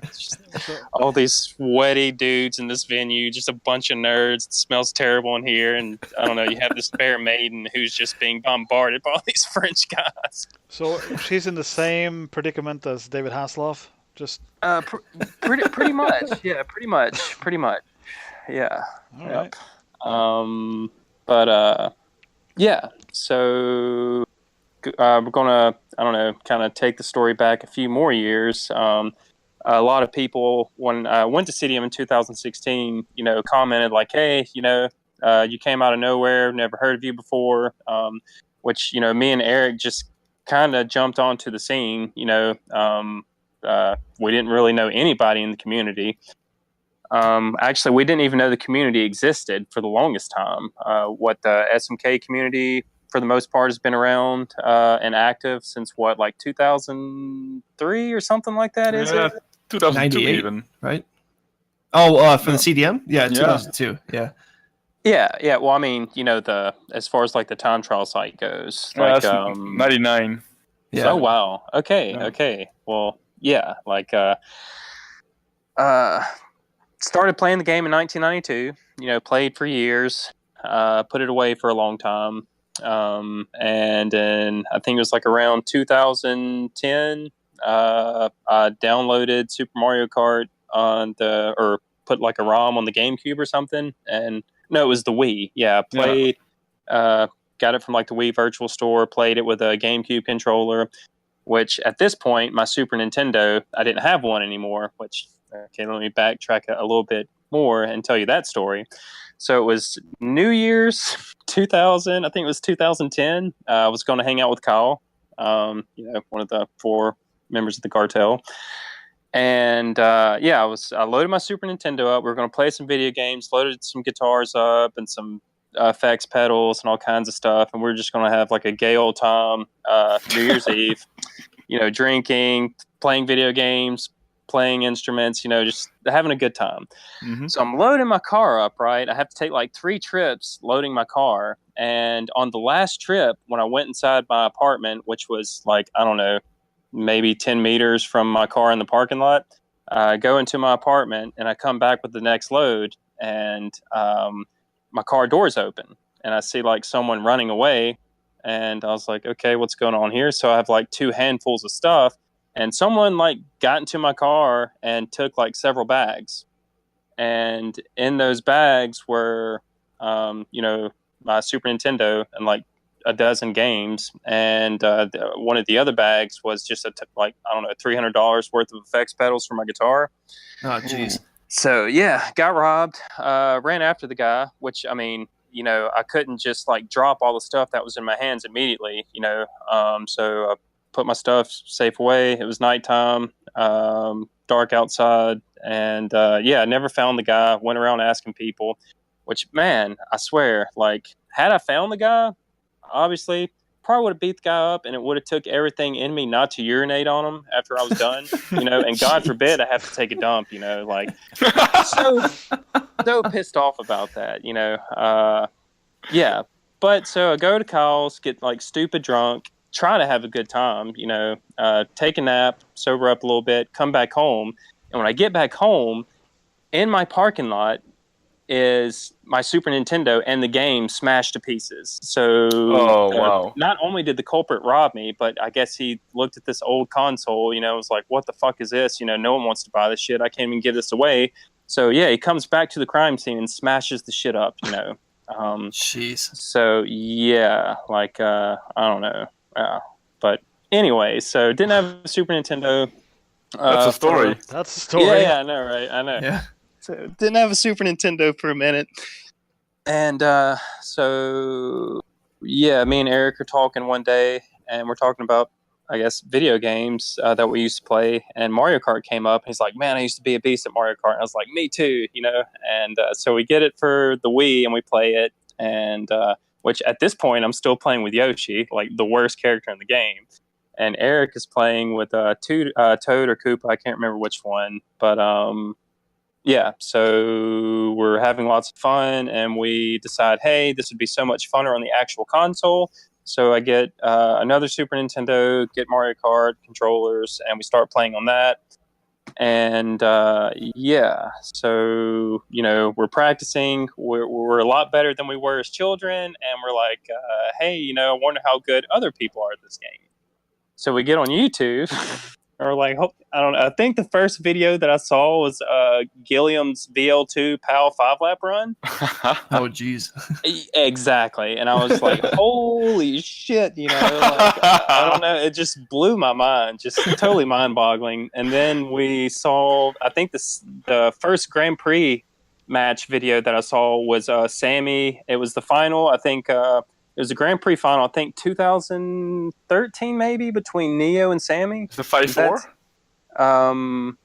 all these sweaty dudes in this venue, just a bunch of nerds. It smells terrible in here. And I don't know, you have this fair maiden who's just being bombarded by all these French guys. So she's in the same predicament as David Hasselhoff? Just pretty much. Yeah, pretty much. Yeah. All right. But yeah, so we're gonna, I don't know, kind of take the story back a few more years. A lot of people, when I went to CDM in 2016, you know, commented like, hey, you know, you came out of nowhere, never heard of you before, which, you know, me and Eric just kind of jumped onto the scene. You know, we didn't really know anybody in the community. Actually, we didn't even know the community existed for the longest time. What the SMK community, for the most part, has been around and active since what, like 2003 or something like that, is it? 2002 even. Right? Oh, for the CDM? Yeah, 2002. Yeah. Yeah. Well, I mean, you know, as far as like the time trial site goes, like 99. Yeah. Oh wow. Okay. Yeah. Okay. Well, yeah. Like, started playing the game in 1992. You know, played for years. Put it away for a long time. And then I think it was like around 2010. I downloaded Super Mario Kart or put like a ROM on the GameCube or something. And no, it was the Wii. Yeah, I played. Got it from like the Wii Virtual Store. Played it with a GameCube controller. Which at this point, my Super Nintendo, I didn't have one anymore. Which, okay, let me backtrack a little bit more and tell you that story. So it was New Year's 2000. I think it was 2010. I was going to hang out with Kyle, you know, one of the 4 members of the Kartel. And yeah, I loaded my Super Nintendo up. We were going to play some video games, loaded some guitars up and some effects pedals and all kinds of stuff. And we were just going to have like a gay old time New Year's Eve, you know, drinking, playing video games, playing instruments, you know, just having a good time. Mm-hmm. So I'm loading my car up, right? I have to take like 3 trips loading my car. And on the last trip, when I went inside my apartment, which was like, I don't know, maybe 10 meters from my car in the parking lot, I go into my apartment and I come back with the next load, and my car door's open and I see like someone running away, and I was like, okay, what's going on here? So I have like 2 handfuls of stuff, and someone like got into my car and took like several bags. And in those bags were, you know, my Super Nintendo and like a dozen games. And one of the other bags was just like, I don't know, $300 worth of effects pedals for my guitar. Oh, jeez. So yeah, got robbed, ran after the guy, which, I mean, you know, I couldn't just like drop all the stuff that was in my hands immediately, you know. So I put my stuff safe away. It was nighttime, dark outside. And yeah, I never found the guy. Went around asking people, which, man, I swear, like, had I found the guy, obviously probably would have beat the guy up, and it would have took everything in me not to urinate on him after I was done, and God forbid I have to take a dump, like so pissed off about that, yeah. But so I go to Kyle's, get like stupid drunk, try to have a good time, take a nap, sober up a little bit, come back home. And when I get back home, in my parking lot is my Super Nintendo and the game smashed to pieces. So wow. Not only did the culprit rob me, but I guess he looked at this old console, was like, what the fuck is this? No one wants to buy this shit. I can't even give this away. So yeah, he comes back to the crime scene and smashes the shit up, Jeez. So yeah, like I don't know, but anyway, so didn't have a Super Nintendo. That's a story. That's a story. Yeah, I know, right? I know. Yeah. So didn't have a Super Nintendo for a minute, and so yeah, me and Eric are talking one day, and we're talking about, I guess, video games that we used to play, and Mario Kart came up. He's like, man, I used to be a beast at Mario Kart. And I was like, me too, and so we get it for the Wii and we play it, and which at this point I'm still playing with Yoshi, like the worst character in the game, and Eric is playing with Toad or Koopa, I can't remember which one, but yeah, so we're having lots of fun, and we decide, hey, this would be so much funner on the actual console. So I get another Super Nintendo, get Mario Kart controllers, and we start playing on that. And yeah, so we're practicing. We're a lot better than we were as children, and we're like, hey, I wonder how good other people are at this game. So we get on YouTube. Or like, I don't know. I think the first video that I saw was Gilliam's VL2 PAL 5-lap run. Oh, jeez. Exactly. And I was like, holy shit, like, I don't know. It just blew my mind. Just totally mind-boggling. And then we saw, I think the first Grand Prix match video that I saw was Sammy. It was the final, I think. It was a Grand Prix final, I think 2013 maybe, between Neo and Sammy. Is the 5-4?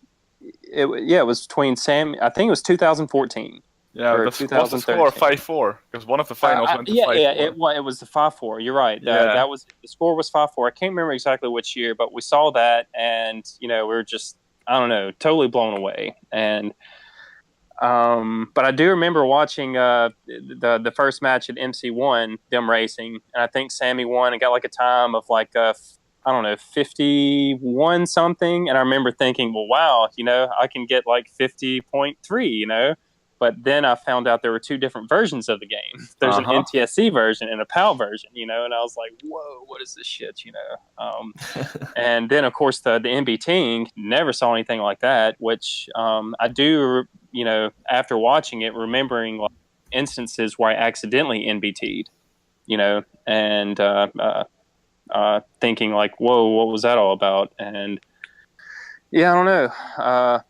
It was between Sammy. I think it was 2014. Yeah, or was the score 5-4? Because one of the finals went to 5-4. Yeah, it was the 5-4. You're right. That was the score was 5-4. I can't remember exactly which year, but we saw that, and we were just, I don't know, totally blown away. And but I do remember watching the first match at MC1, them racing, and I think Sammy won and got like a time of like I don't know, 51 something, and I remember thinking, well, wow, I can get like 50.3, But then I found out there were two different versions of the game. There's an NTSC version and a PAL version, and I was like, whoa, what is this shit, And then, of course, the NBTing, never saw anything like that, which I do, after watching it, remembering like, instances where I accidentally NBT'd, and thinking like, whoa, what was that all about? And yeah, I don't know.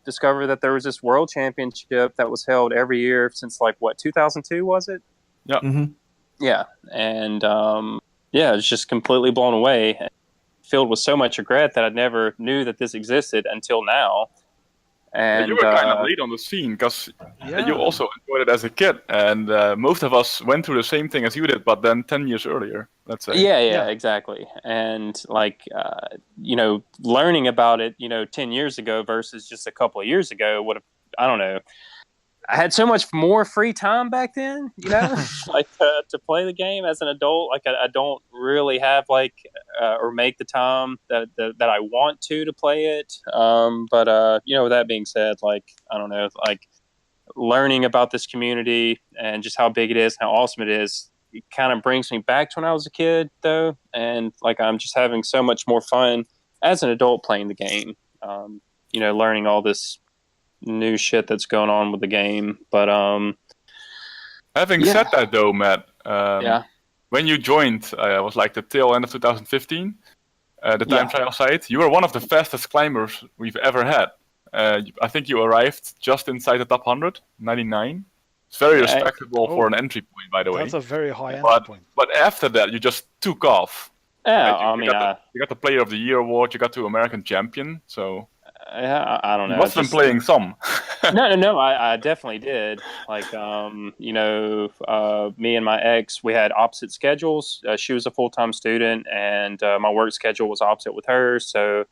Discovered that there was this world championship that was held every year since 2002 was it? Yeah. Mm-hmm. Yeah, and yeah, I was just completely blown away, filled with so much regret that I never knew that this existed until now. And you were kind of late on the scene because you also enjoyed it as a kid, and most of us went through the same thing as you did, but then 10 years earlier, let's say. Yeah, exactly. And learning about it, 10 years ago versus just a couple of years ago would have, I don't know. I had so much more free time back then, to play the game as an adult. Like I don't really have or make the time that I want to play it. But with that being said, I don't know, learning about this community and just how big it is, how awesome it is, it kind of brings me back to when I was a kid, though. And I'm just having so much more fun as an adult playing the game. Learning all this new shit that's going on with the game, but having said that though, Matt, when you joined, was the tail end of 2015, the time trial site, you were one of the fastest climbers we've ever had. I think you arrived just inside the top 100, 99. It's very respectable for an entry point, by the way. That's a very high entry point. But after that, you just took off. Yeah, right? You got the Player of the Year award, you got to American Champion, so... I don't You know. must have been playing some. No. I definitely did. Like, me and my ex, we had opposite schedules. She was a full-time student, and my work schedule was opposite with hers. So,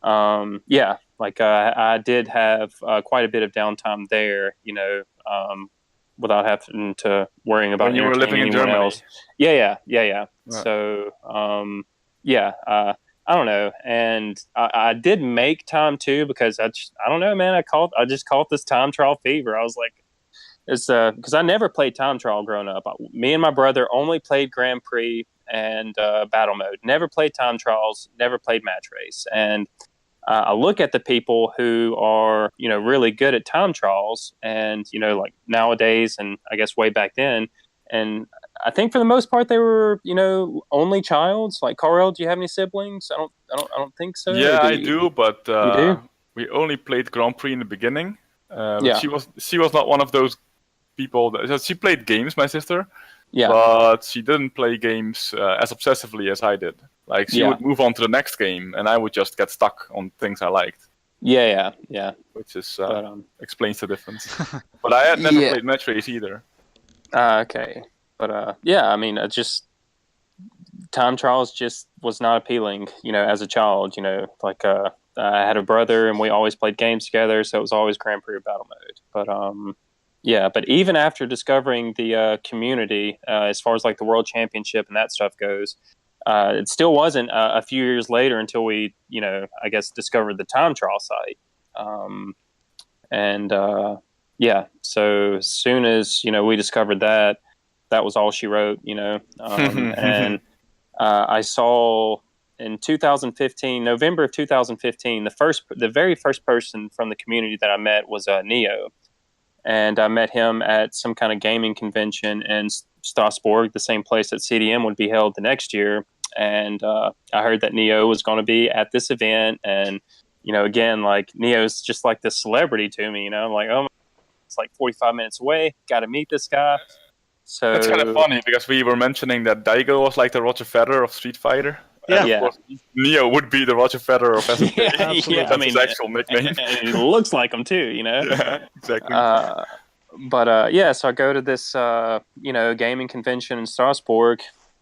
yeah, like I did have quite a bit of downtime there. Without having to worrying about When you were living entertaining in anyone Germany. else. Yeah. Right. So, yeah. I don't know, and I did make time too because I don't know, man. I just caught this time trial fever. I was like, it's because I never played time trial growing up. Me and my brother only played Grand Prix and battle mode. Never played time trials. Never played match race. And I look at the people who are really good at time trials, and like nowadays, and I guess way back then, and I think for the most part they were only childs. Like Karel, do you have any siblings? I don't think so. Yeah, I do, but You do? we only played Grand Prix in the beginning. But Yeah. she was not one of those people that she played games, my sister. Yeah. But she didn't play games as obsessively as I did. Like she would move on to the next game, and I would just get stuck on things I liked. Yeah. Which is explains the difference. But I had never played match race either. Okay, but yeah, I mean, just time trials just was not appealing, as a child. Like I had a brother, and we always played games together, so it was always Grand Prix battle mode. But yeah, but even after discovering the community, as far as like the World Championship and that stuff goes, it still wasn't a few years later until we, I guess discovered the time trial site, and. Yeah, so as soon as we discovered that was all she wrote, and I saw in 2015, November of 2015, the very first person from the community that I met was Neo, and I met him at some kind of gaming convention in Strasbourg, the same place that CDM would be held the next year, and I heard that Neo was going to be at this event, and again, like Neo's just like this celebrity to me, I'm like, oh. It's like 45 minutes away. Got to meet this guy. So that's kind of funny because we were mentioning that Daigo was like the Roger Federer of Street Fighter. Yeah. And of course, Neo would be the Roger Federer of SFK. Yeah, That's his actual nickname. And he looks like him too, Yeah, exactly. But yeah, so I go to this gaming convention in Strasbourg,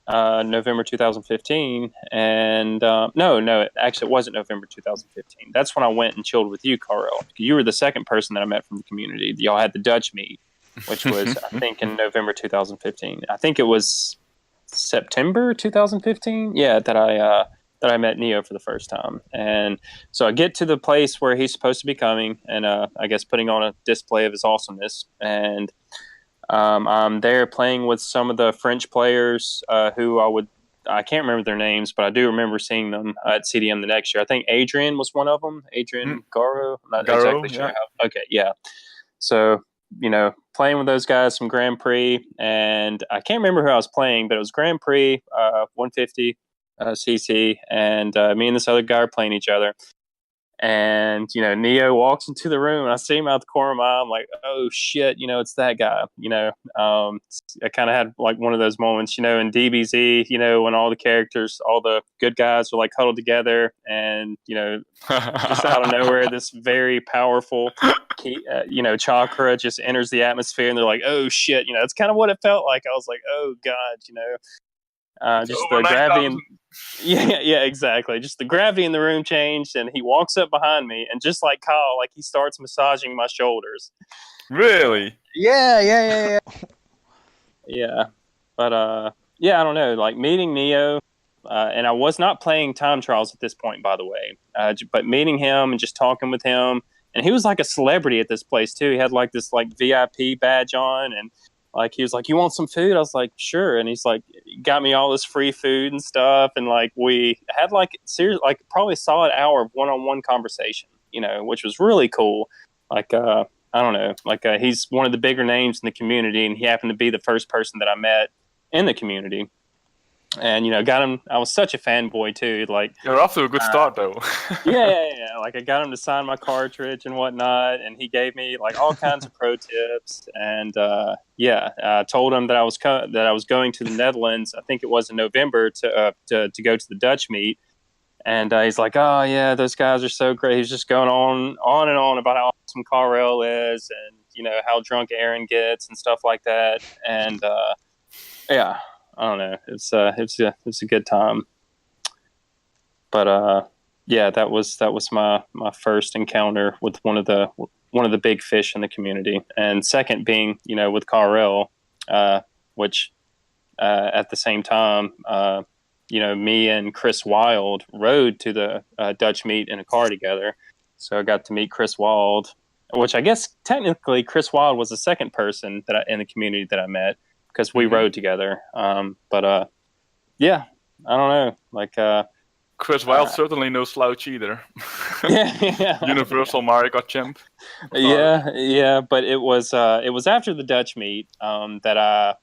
November 2015, and no, actually it wasn't November 2015. That's when I went and chilled with you, Karel. You were the second person that I met from the community. Y'all had the Dutch meet, which was I think in November 2015. I think it was September 2015. Yeah, that I met Neo for the first time, and so I get to the place where he's supposed to be coming, and I guess putting on a display of his awesomeness, and I'm there playing with some of the French players who I can't remember their names, but I do remember seeing them at CDM the next year. I think Adrian was one of them. Adrian Garo. I'm not exactly sure how. Okay, yeah. So, playing with those guys, some Grand Prix, and I can't remember who I was playing, but it was Grand Prix 150 CC, and me and this other guy are playing each other. And Neo walks into the room, and I see him out the corner of my eye. I'm like, oh shit, it's that guy. I kind of had like one of those moments, in DBZ, when all the characters, all the good guys are like huddled together, and just out of nowhere, this very powerful, chakra just enters the atmosphere, and they're like, oh shit, that's kind of what it felt like. I was like, oh god, just the gravity and yeah, exactly. Just the gravity in the room changed, and he walks up behind me, and just like Kyle, like he starts massaging my shoulders. Really? Yeah. Yeah, but yeah, I don't know. Like meeting Neo, and I was not playing time trials at this point, by the way. But meeting him and just talking with him, and he was like a celebrity at this place too. He had like this like VIP badge on, and like he was like, "You want some food?" I was like, "Sure." And he's like, got me all this free food and stuff, and like we had like seriously like probably a solid hour of one-on-one conversation, which was really cool. Like I don't know, like he's one of the bigger names in the community, and he happened to be the first person that I met in the community. And got him. I was such a fanboy too. Like you're off to a good start though. yeah. Like I got him to sign my cartridge and whatnot, and he gave me like all kinds of pro tips. And I told him that I was going to the Netherlands. I think it was in November to go to the Dutch meet. And he's like, "Oh yeah, those guys are so great." He's just going on and on about how awesome Kartel is, and how drunk Aaron gets and stuff like that. And yeah, I don't know. It's a good time. But yeah, that was my first encounter with one of the big fish in the community, and second being with Karel, which at the same time. Me and Chris Wild rode to the Dutch meet in a car together. So I got to meet Chris Wild, which I guess technically Chris Wild was the second person in the community that I met because we rode together. But yeah, I don't know. Like Chris Wild certainly no slouch either. yeah. Universal Mario Kart champ. Yeah, but it was after the Dutch meet that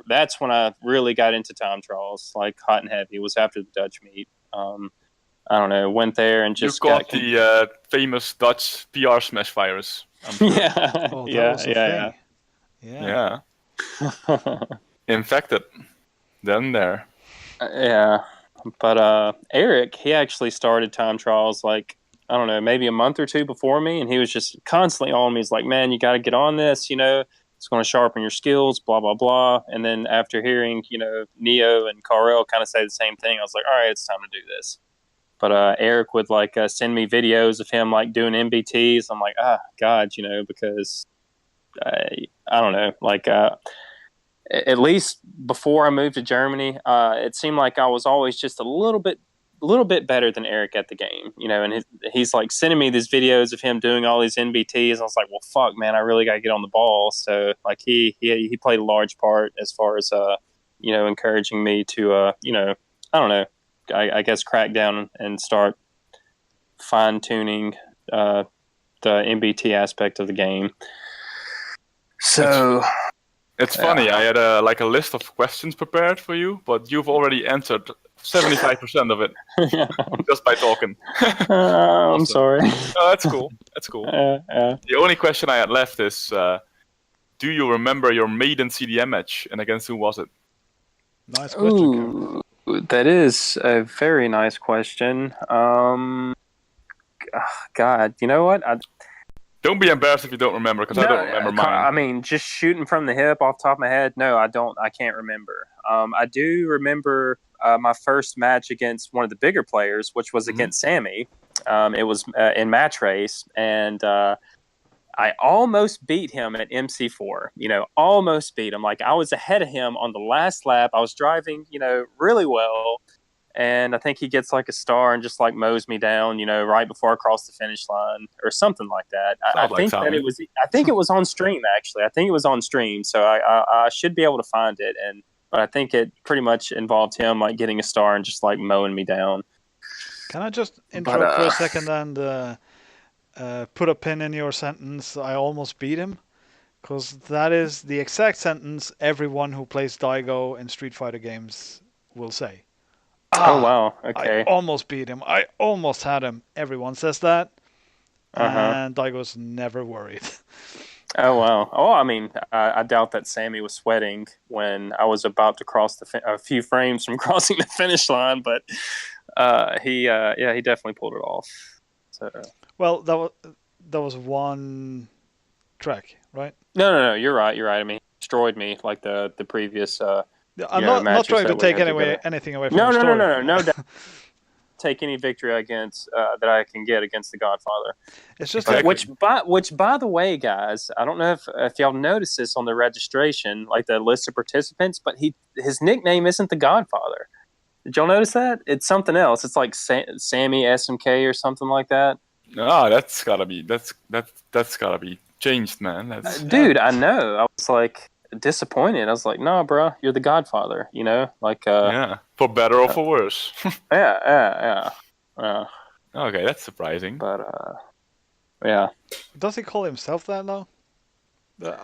that's when I really got into time trials like hot and heavy. It was after the Dutch meet. I don't know, went there and just got the famous Dutch PR smash virus. Sure. Yeah. Oh, Yeah. Infected. Then there. Yeah. But Eric, he actually started time trials like, I don't know, maybe a month or two before me, and he was just constantly on me. He's like, "Man, you got to get on this, it's going to sharpen your skills, blah, blah, blah." And then after hearing, Neo and Karel kind of say the same thing, I was like, all right, it's time to do this. But Eric would send me videos of him doing MBTs. I'm like, God, because I don't know, at least before I moved to Germany, it seemed like I was always just a little bit better than Eric at the game, and he's sending me these videos of him doing all these NBTs. I was like, well, fuck, man, I really got to get on the ball. So he played a large part as far as, encouraging me to, I don't know, I guess crack down and start fine tuning, the MBT aspect of the game. So it's funny. I had a list of questions prepared for you, but you've already answered 75% of it just by talking. I'm sorry. No, that's cool. That's cool. The only question I had left is, do you remember your maiden CDM match, and against who was it? Nice question, Karen. That is a very nice question. God, you know what? Don't be embarrassed if you don't remember, because I don't remember mine. I mean, just shooting from the hip off the top of my head, no, I don't. I can't remember. I do remember my first match against one of the bigger players, which was against Sammy. It was in match race, and I almost beat him at MC4. Almost beat him. I was ahead of him on the last lap. I was driving, really well. And I think he gets a star and just mows me down, right before I cross the finish line or something like that. I think it was on stream actually. I think it was on stream, so I should be able to find it. But I think it pretty much involved him getting a star and just mowing me down. Can I just interrupt for a second and put a pin in your sentence? I almost beat him, because that is the exact sentence everyone who plays Daigo in Street Fighter games will say. Oh, wow. Okay. I almost beat him. I almost had him. Everyone says that. And Daigo's never worried. Oh, wow. Oh, I mean, I doubt that Sammy was sweating when I was about to cross a few frames from crossing the finish line, but he definitely pulled it off. So. Well, that was one track, right? No. You're right. I mean, he destroyed me the previous... I'm not trying to take anything away from the story. No. Take any victory against that I can get against the Godfather. It's just which by the way, guys, I don't know if y'all noticed this on the registration, the list of participants, but his nickname isn't the Godfather. Did y'all notice that? It's something else. It's Sammy SMK or something like that. No, that's gotta be changed, man. Dude, I know. I was disappointed. I was like, "No, bro, you're the Godfather." Yeah, for better or for worse. Yeah. Okay, that's surprising. But yeah. Does he call himself that now?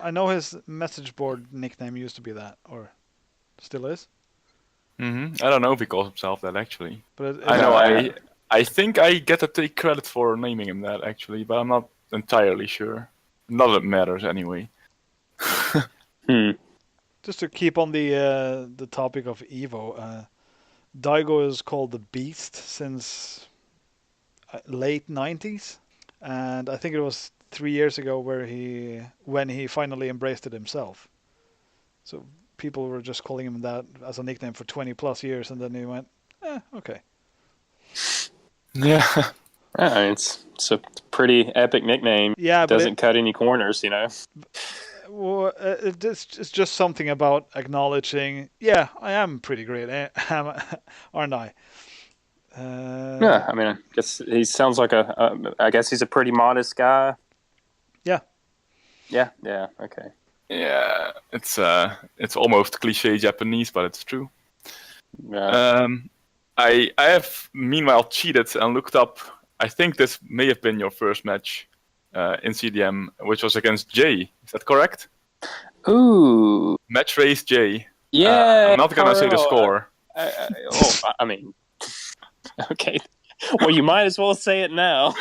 I know his message board nickname used to be that, or still is. I don't know if he calls himself that actually. But I know I think I get to take credit for naming him that actually, but I'm not entirely sure. Not that it matters anyway. Just to keep on the topic of Evo, Daigo is called the Beast since late 90s, and I think it was 3 years ago when he finally embraced it himself. So people were just calling him that as a nickname for 20 plus years, and then he went, okay. Yeah. It's a pretty epic nickname. Yeah, but Doesn't cut any corners, well, it's just something about acknowledging, yeah, I am pretty great, aren't I? Yeah, I mean, I guess he sounds like I guess he's a pretty modest guy. Yeah. Yeah, okay. Yeah, it's almost cliche Japanese, but it's true. Yeah. I have meanwhile cheated and looked up. I think this may have been your first match in CDM, which was against Jay. Is that correct? Ooh. Match race Jay. Yeah. I'm not gonna say the Karel, score. I mean, okay. Well, you might as well say it now.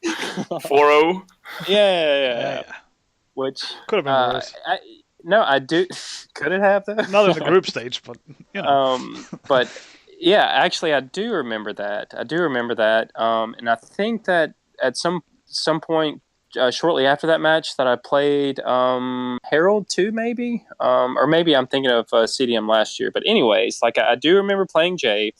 4-0. Yeah. Which could have been worse. I do. Could it have though? Not in the group stage, but But yeah, actually, I do remember that. And I think that at some point shortly after that match, that I played Harold too, maybe, or maybe I'm thinking of CDM last year. But anyways, like I do remember playing Jay.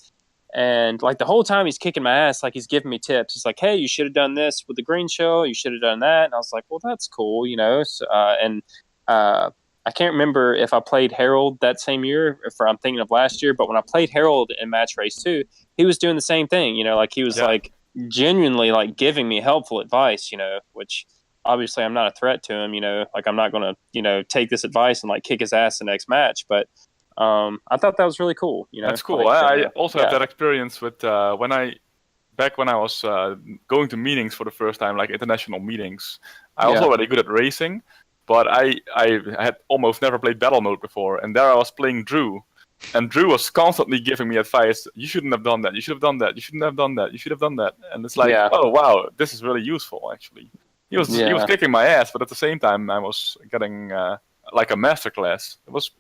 And like the whole time he's kicking my ass, like he's giving me tips. He's like, "Hey, you should have done this with the green shell. You should have done that." And I was like, "Well, that's cool, So, I can't remember if I played Harold that same year, if I'm thinking of last year. But when I played Harold in Match Race 2, he was doing the same thing. Like he was like genuinely like giving me helpful advice. Which obviously I'm not a threat to him. Like I'm not gonna take this advice and like kick his ass the next match, but. I thought that was really cool. That's cool. Like, I also have that experience with when I was going to meetings for the first time, like international meetings. I was already good at racing, but I had almost never played battle mode before, and there I was playing Drew, and Drew was constantly giving me advice. You shouldn't have done that. You should have done that. You shouldn't have done that. You should have done that. And it's like, oh wow, this is really useful actually. He was kicking my ass, but at the same time I was getting. Like a masterclass. It was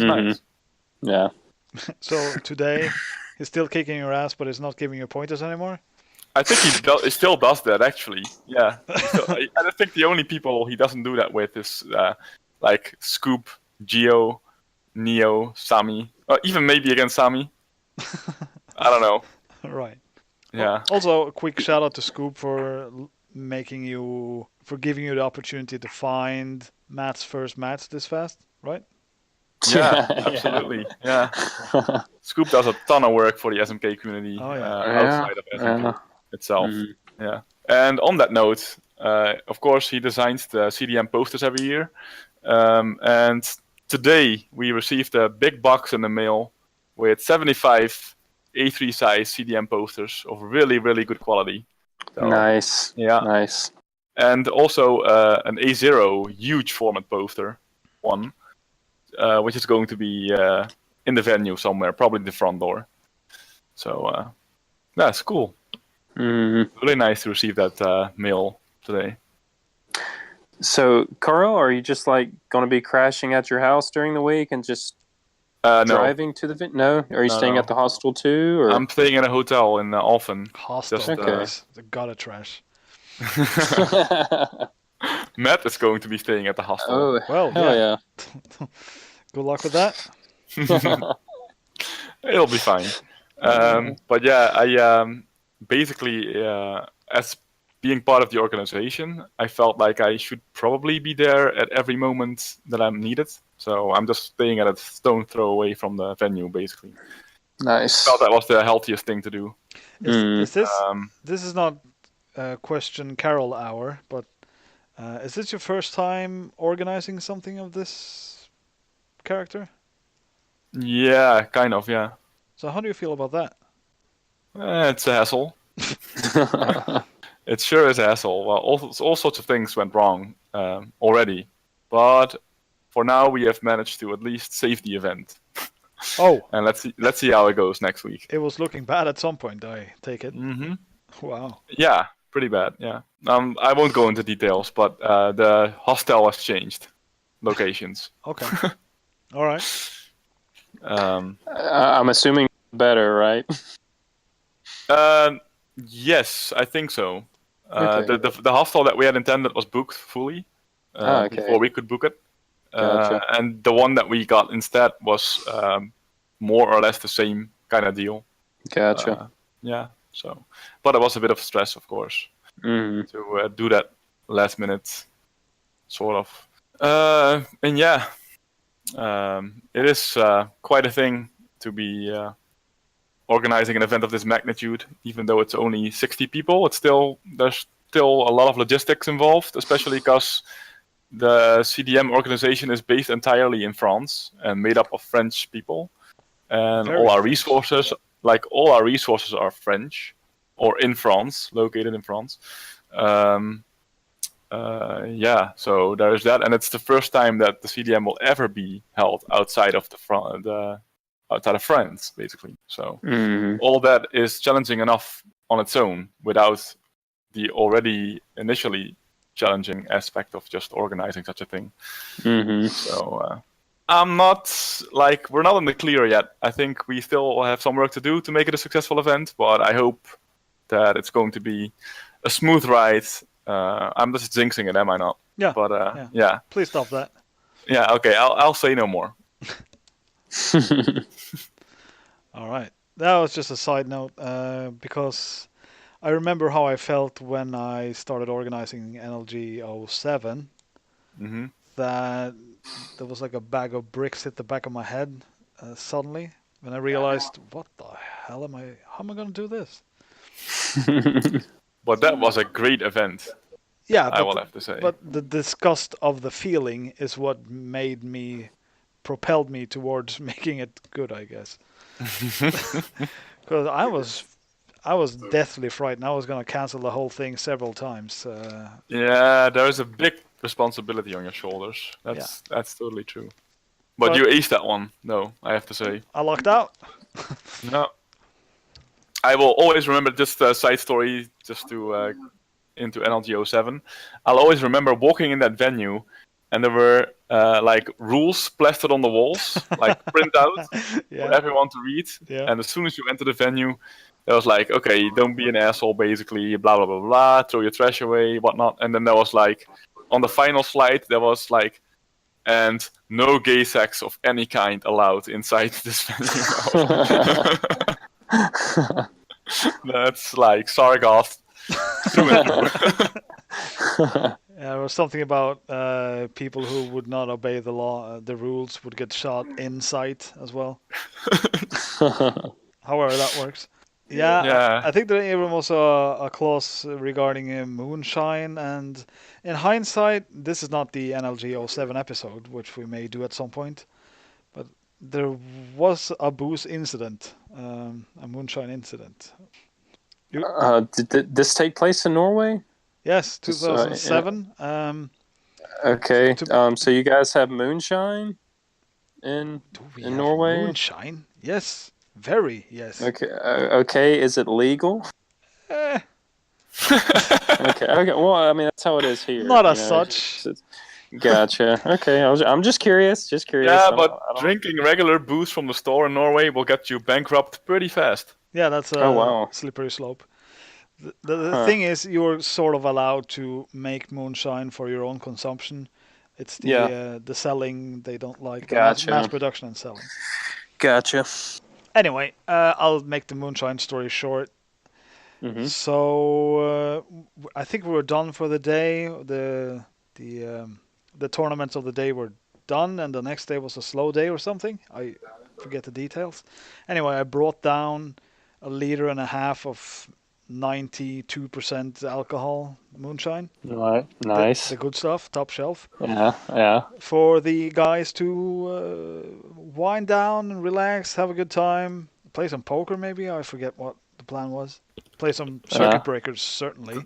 nice. Yeah. So today, he's still kicking your ass, but he's not giving you pointers anymore? I think he still does that, actually. Yeah. I think the only people he doesn't do that with is like Scoop, Geo, Neo, Sami. Or even maybe against Sami. I don't know. Right. Yeah. Also, a quick shout out to Scoop for giving you the opportunity to find Matt's first match this fast, right? Yeah, absolutely. Yeah. Scoop does a ton of work for the SMK community outside of SMK itself. Mm-hmm. Yeah. And on that note, of course, he designs the CDM posters every year. And today we received a big box in the mail with 75 A3 size CDM posters of really, really good quality. So, nice. Yeah. Nice. And also an A0 huge format poster, which is going to be in the venue somewhere, probably the front door. So that's cool. Mm-hmm. Really nice to receive that mail today. So, Karel, are you just like going to be crashing at your house during the week and just driving to the venue? No? Are you staying at the hostel too? Or? I'm staying in a hotel in Alphen. Hostel, okay. The gutter trash. Matt is going to be staying at the hostel. Oh, well, yeah. Good luck with that. It'll be fine. But yeah, I basically, as being part of the organization, I felt like I should probably be there at every moment that I'm needed. So I'm just staying at a stone throw away from the venue, basically. Nice. I felt that was the healthiest thing to do. Is this? This is not question Carol hour, but is this your first time organizing something of this character? Yeah, kind of, yeah. So how do you feel about that? It's a hassle. It sure is a hassle. Well, all sorts of things went wrong already, but for now we have managed to at least save the event. Oh. And let's see how it goes next week. It was looking bad at some point, I take it. Mm-hmm. Wow. Yeah, pretty bad. Yeah. I won't go into details, but the hostel has changed locations. Okay. All right. I'm assuming better, right? Yes, I think so. Okay. The hostel that we had intended was booked fully Okay. before we could book it. Gotcha. And the one that we got instead was more or less the same kind of deal. Gotcha. Yeah. So, but it was a bit of stress, of course, Mhm. to do that last minute, sort of. And yeah, it is quite a thing to be organizing an event of this magnitude. Even though it's only 60 people, there's still a lot of logistics involved, especially because the CDM organization is based entirely in France and made up of French people, and Very all our French. resources are French or in France, located in France. Yeah, so there's that, and it's the first time that the CDM will ever be held outside of outside of France, basically. So Mhm. all that is challenging enough on its own, without the already initially challenging aspect of just organizing such a thing. Mhm. So we're not in the clear yet. I think we still have some work to do to make it a successful event, but I hope that it's going to be a smooth ride. I'm just jinxing it, am I not? Yeah. But yeah. Please stop that. Yeah, okay, I'll say no more. All right. That was just a side note because I remember how I felt when I started organizing NLG 07. Hmm. That there was like a bag of bricks hit the back of my head suddenly when I realized, what the hell am I? How am I going to do this? But that was a great event, Yeah, I will have to say. but the disgust of the feeling is what propelled me towards making it good, I guess. Because I was deathly frightened. I was going to cancel the whole thing several times. Yeah, there is a big responsibility on your shoulders. That's totally true. But you aced that one, though, I have to say. I lucked out. No. I will always remember, just a side story, just to into NLG 07. I'll always remember walking in that venue, and there were like rules plastered on the walls, like printout for everyone to read. Yeah. And as soon as you enter the venue, there was like, okay, don't be an asshole, basically, blah blah blah blah, throw your trash away, whatnot. And then there was like, on the final slide, there was like, and no gay sex of any kind allowed inside this venue. That's like Sargoth through and through. There was something about people who would not obey the law, the rules, would get shot in sight as well. However that works. Yeah. I think there even was a clause regarding Moonshine, and in hindsight, this is not the NLG 07 episode, which we may do at some point, but there was a booze incident, a Moonshine incident. Did this take place in Norway? Yes, 2007. Okay. So you guys have moonshine in Norway? Moonshine? Yes. Very, yes. Okay. Okay. Is it legal? Okay. Well, I mean, that's how it is here. Not as such. Gotcha. Okay. I'm just curious. Yeah, but drinking regular booze from the store in Norway will get you bankrupt pretty fast. Yeah, that's a slippery slope. The thing is, you're sort of allowed to make moonshine for your own consumption. It's the selling they don't like. Gotcha. Mass production and selling. Gotcha. Anyway, I'll make the moonshine story short. Mm-hmm. So I think we were done for the day. The tournaments of the day were done, and the next day was a slow day or something. I forget the details. Anyway, I brought down 1.5 liters of 92% alcohol moonshine. Right, nice. The good stuff, top shelf. Yeah. For the guys to wind down and relax, have a good time, play some poker maybe. I forget what the plan was. Play some circuit breakers, certainly.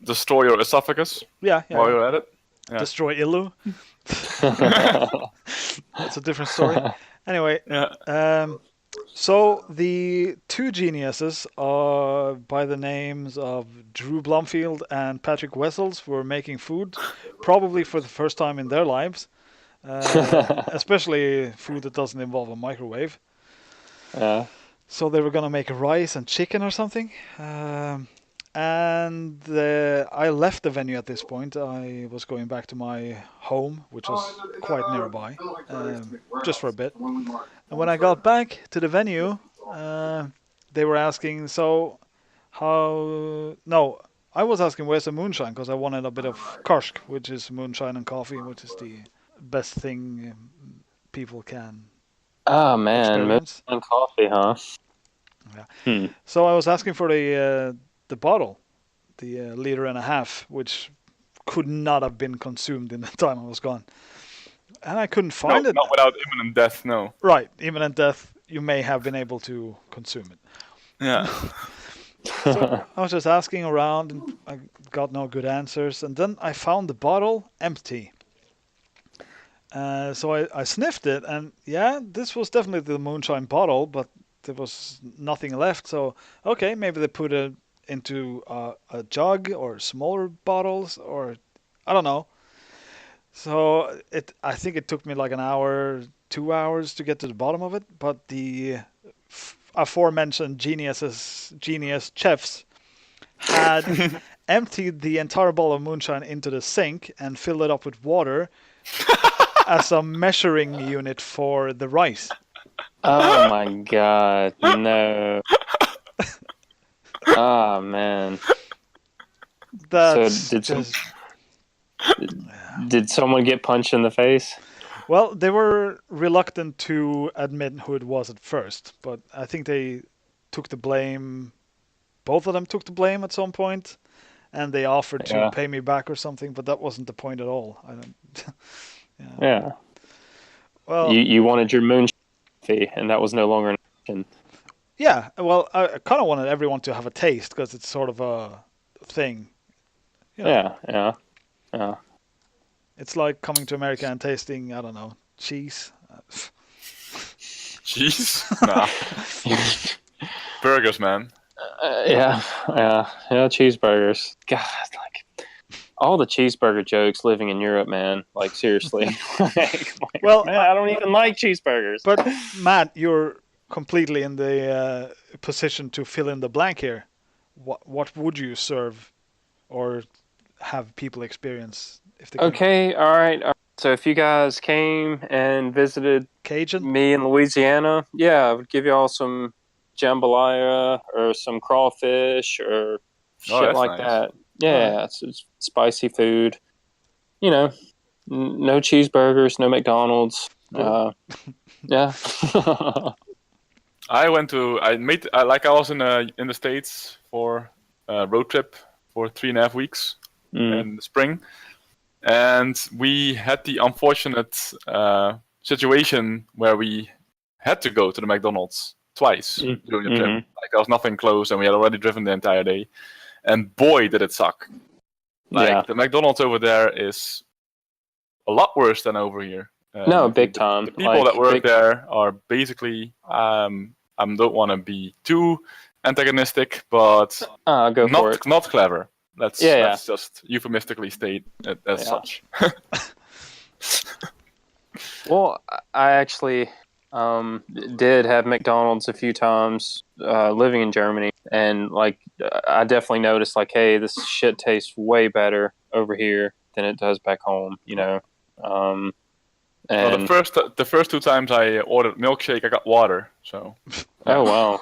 Destroy your esophagus. Yeah. While you're at it. Yeah. Destroy Illu. That's a different story. Anyway. Yeah. So the two geniuses, by the names of Drew Blumfield and Patrick Wessels, were making food, probably for the first time in their lives, especially food that doesn't involve a microwave. So they were gonna make rice and chicken or something. And I left the venue at this point. I was going back to my home, which was quite nearby, just for a bit. And when I got back to the venue, they were asking, so how... No, I was asking where's the moonshine, because I wanted a bit of karsk, which is moonshine and coffee, which is the best thing people can Oh man, experience. moonshine coffee, huh? Yeah. So I was asking for the bottle, the liter and a half, which could not have been consumed in the time I was gone, and I couldn't find it. Not without imminent death, no. Right, imminent death. You may have been able to consume it. Yeah. So I was just asking around, and I got no good answers. And then I found the bottle empty. So I sniffed it, and yeah, this was definitely the moonshine bottle, but there was nothing left. So okay, maybe they put it into a jug or smaller bottles, or I don't know. So I think it took me like an hour, 2 hours to get to the bottom of it. But the aforementioned genius chefs had emptied the entire bottle of moonshine into the sink and filled it up with water as a measuring unit for the rice. Oh my god, no. Oh man. That's So did someone get punched in the face? Well, they were reluctant to admit who it was at first, but I think they took the blame. Both of them took the blame at some point, and they offered to pay me back or something, but that wasn't the point at all. I don't. Yeah. Well, you wanted your moonshine coffee, and that was no longer an option. yeah. Well, I kind of wanted everyone to have a taste because it's sort of a thing. You know, Yeah. It's like coming to America and tasting, I don't know, cheese. Cheese? Nah. Burgers, man. Yeah, cheeseburgers. God, like all the cheeseburger jokes living in Europe, man. Like seriously. Well, man, I don't even like cheeseburgers. But Matt, you're completely in the position to fill in the blank here. What would you serve, or have people experience if they Okay, all right. So if you guys came and visited Cajun? me in Louisiana, yeah, I would give you all some jambalaya or some crawfish or shit like that. Yeah, it's spicy food. You know, no cheeseburgers, no McDonald's. Yeah. I was in the States for a road trip for 3.5 weeks in the spring, and we had the unfortunate situation where we had to go to the McDonald's twice during the trip. Like there was nothing close, and we had already driven the entire day, and boy did it suck. Like the McDonald's over there is a lot worse than over here. No, big time. The people that work there are basically, I don't want to be too antagonistic, but go for it. Not clever. Let's just euphemistically state it as such. Well, I actually did have McDonald's a few times living in Germany, and like I definitely noticed like, hey, this shit tastes way better over here than it does back home. You know. And the first 2 times I ordered milkshake, I got water. So. Oh wow.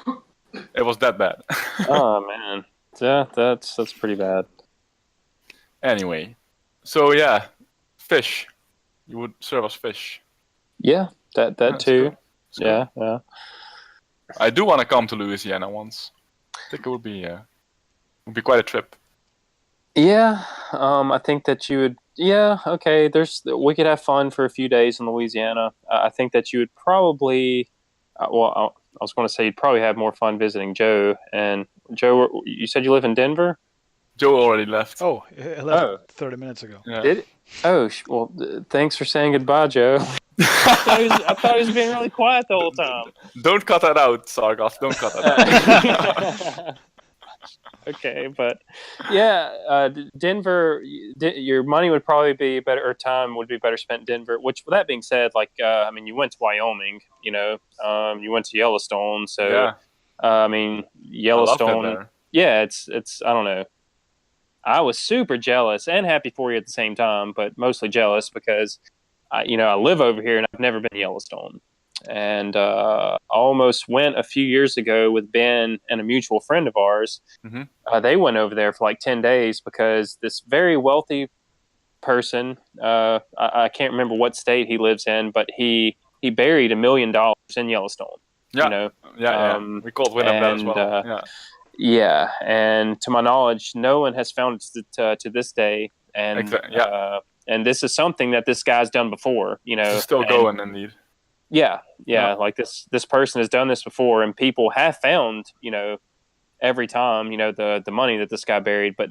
It was that bad. Oh man. Yeah, that's pretty bad. Anyway, so yeah, fish. You would serve us fish. Yeah, that too. Cool. Yeah. I do want to come to Louisiana once. I think it would be quite a trip. Yeah, I think that you would. Yeah, okay. We could have fun for a few days in Louisiana. I think that you would probably. I was going to say you'd probably have more fun visiting Joe. And Joe, you said you live in Denver? Joe already left. Oh, he left 30 minutes ago. Yeah. Did it? Oh, well, thanks for saying goodbye, Joe. I thought he was being really quiet the whole time. Don't cut that out, Sargas. Don't cut that out. Okay, but yeah, Denver, your money would probably be better, or time would be better spent in Denver. Which, with that being said, like, I mean, you went to Wyoming, you know, you went to Yellowstone, so I mean, Yellowstone. I love it there. Yeah, it's. I don't know. I was super jealous and happy for you at the same time, but mostly jealous because I live over here and I've never been to Yellowstone. And I almost went a few years ago with Ben and a mutual friend of ours. Mm-hmm. They went over there for like 10 days because this very wealthy person, I can't remember what state he lives in, but he buried $1 million in Yellowstone. Yeah, we called with him that as well. Yeah, and to my knowledge, no one has found it to this day. And exactly, and this is something that this guy's done before. It's still going, indeed. Yeah. Like this person has done this before, and people have found, every time, the money that this guy buried, but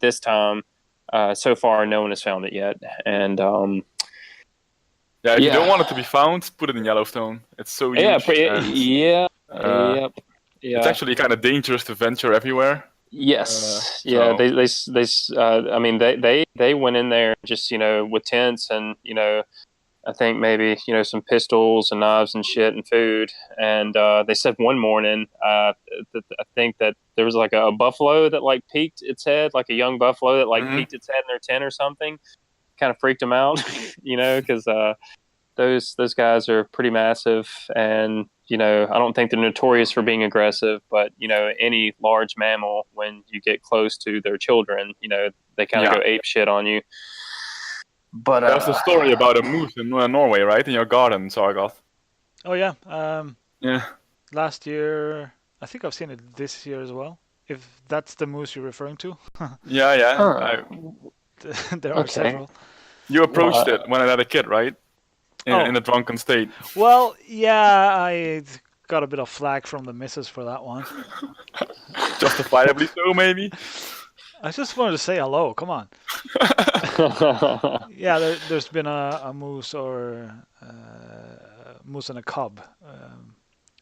this time, so far, no one has found it yet. And if you don't want it to be found, put it in Yellowstone. It's so huge. It's actually kind of dangerous to venture everywhere. Yes. I mean, they went in there just, with tents and, I think maybe, some pistols and knives and shit and food. And they said one morning, I think that there was like a buffalo that like peeked its head, like a young buffalo that like peeked its head in their tent or something. Kind of freaked them out, because those guys are pretty massive. And, I don't think they're notorious for being aggressive, but, any large mammal, when you get close to their children, they kind of go ape shit on you. But that's the story about a moose in Norway, right? In your garden, Sargoth. Oh yeah. Yeah. Last year, I think I've seen it this year as well. If that's the moose you're referring to. Yeah. There are several. You approached it when I had a kid, right? In a drunken state. Well, yeah, I got a bit of flack from the missus for that one. Justifiably so, maybe? I just wanted to say hello. Come on. Yeah, there's been a moose or moose and a cub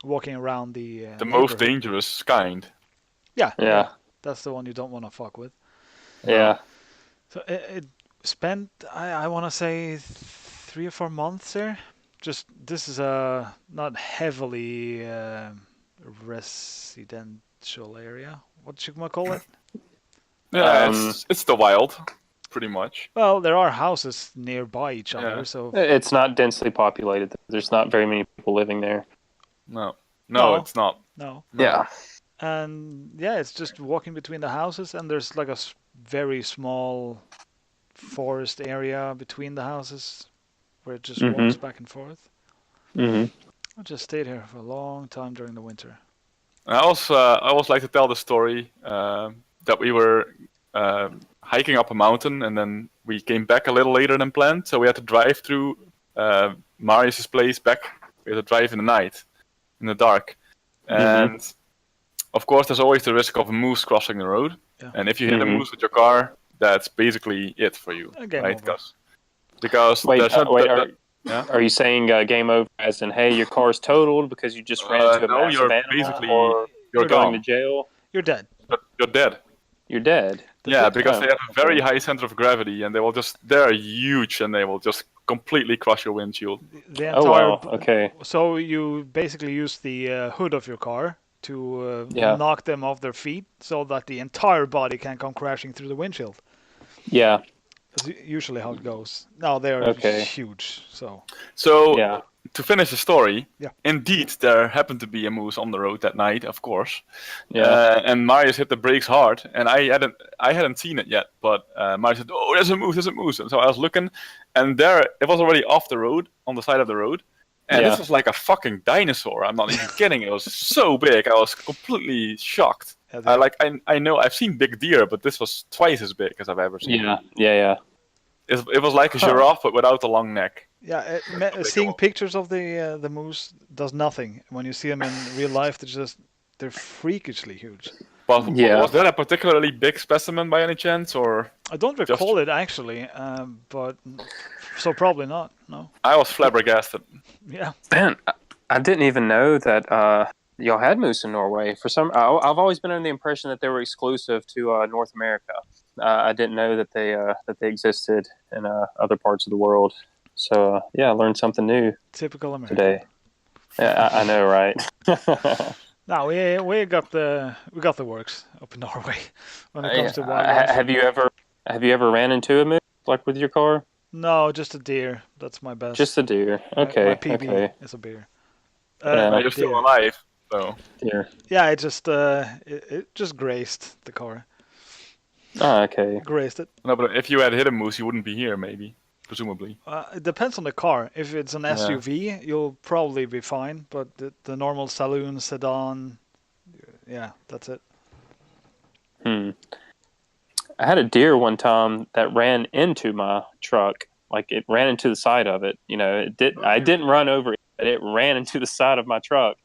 walking around the most dangerous kind. Yeah. That's the one you don't want to fuck with. Yeah. So it spent, I want to say, 3 or 4 months there. Just this is a not heavily residential area. What should we call it? Yeah, it's the wild, pretty much. Well, there are houses nearby each other, so it's not densely populated. There's not very many people living there. No, it's not. No. Yeah. And yeah, it's just walking between the houses, and there's like a very small forest area between the houses where it just walks back and forth. I just stayed here for a long time during the winter. I always like to tell the story that we were hiking up a mountain, and then we came back a little later than planned, so we had to drive through Marius' place back. We had to drive in the night, in the dark. And of course, there's always the risk of a moose crossing the road. Yeah. And if you hit a moose with your car, that's basically it for you, right? Because are you saying game over as in, hey, your car's totaled because you just ran into a massive animal, or you're going to jail? You're dead. You're dead. You're dead. Because they have a very high center of gravity, and they're huge, and they will just completely crush your windshield. Okay. So you basically use the hood of your car to knock them off their feet, so that the entire body can come crashing through the windshield. Yeah. That's usually how it goes. Now they are huge, so to finish the story, indeed there happened to be a moose on the road that night, of course. And Marius hit the brakes hard, and I hadn't seen it yet, but Marius said, "Oh, there's a moose!" And so I was looking, and there it was already off the road, on the side of the road, and this was like a fucking dinosaur. I'm not even kidding. It was so big. I was completely shocked. I know I've seen big deer, but this was twice as big as I've ever seen. Yeah. It was like a giraffe, but without a long neck. Yeah, seeing pictures of the moose does nothing. When you see them in real life, they're freakishly huge. Was that a particularly big specimen by any chance, or? I don't recall it actually, but so probably not. No. I was flabbergasted. Yeah. Man, I didn't even know that y'all had moose in Norway. I've always been under the impression that they were exclusive to North America. I didn't know that they existed in other parts of the world. So I learned something new. Typical American. Today. Yeah, I know, right? No, we got the works up in Norway when it comes to wildlife. Have you ever ran into a moose like with your car? No, just a deer. That's my best. Just a deer. My Okay. PB Okay. is a beer. Yeah. You're still Deer. alive, so. Deer. Yeah, it just grazed the car. Oh, okay. Grazed it. No, but if you had hit a moose, you wouldn't be here, maybe. Presumably. It depends on the car. If it's an SUV, you'll probably be fine. But the normal saloon, sedan, yeah, that's it. I had a deer one time that ran into my truck. Like it ran into the side of it. You know, I didn't run over it, but it ran into the side of my truck,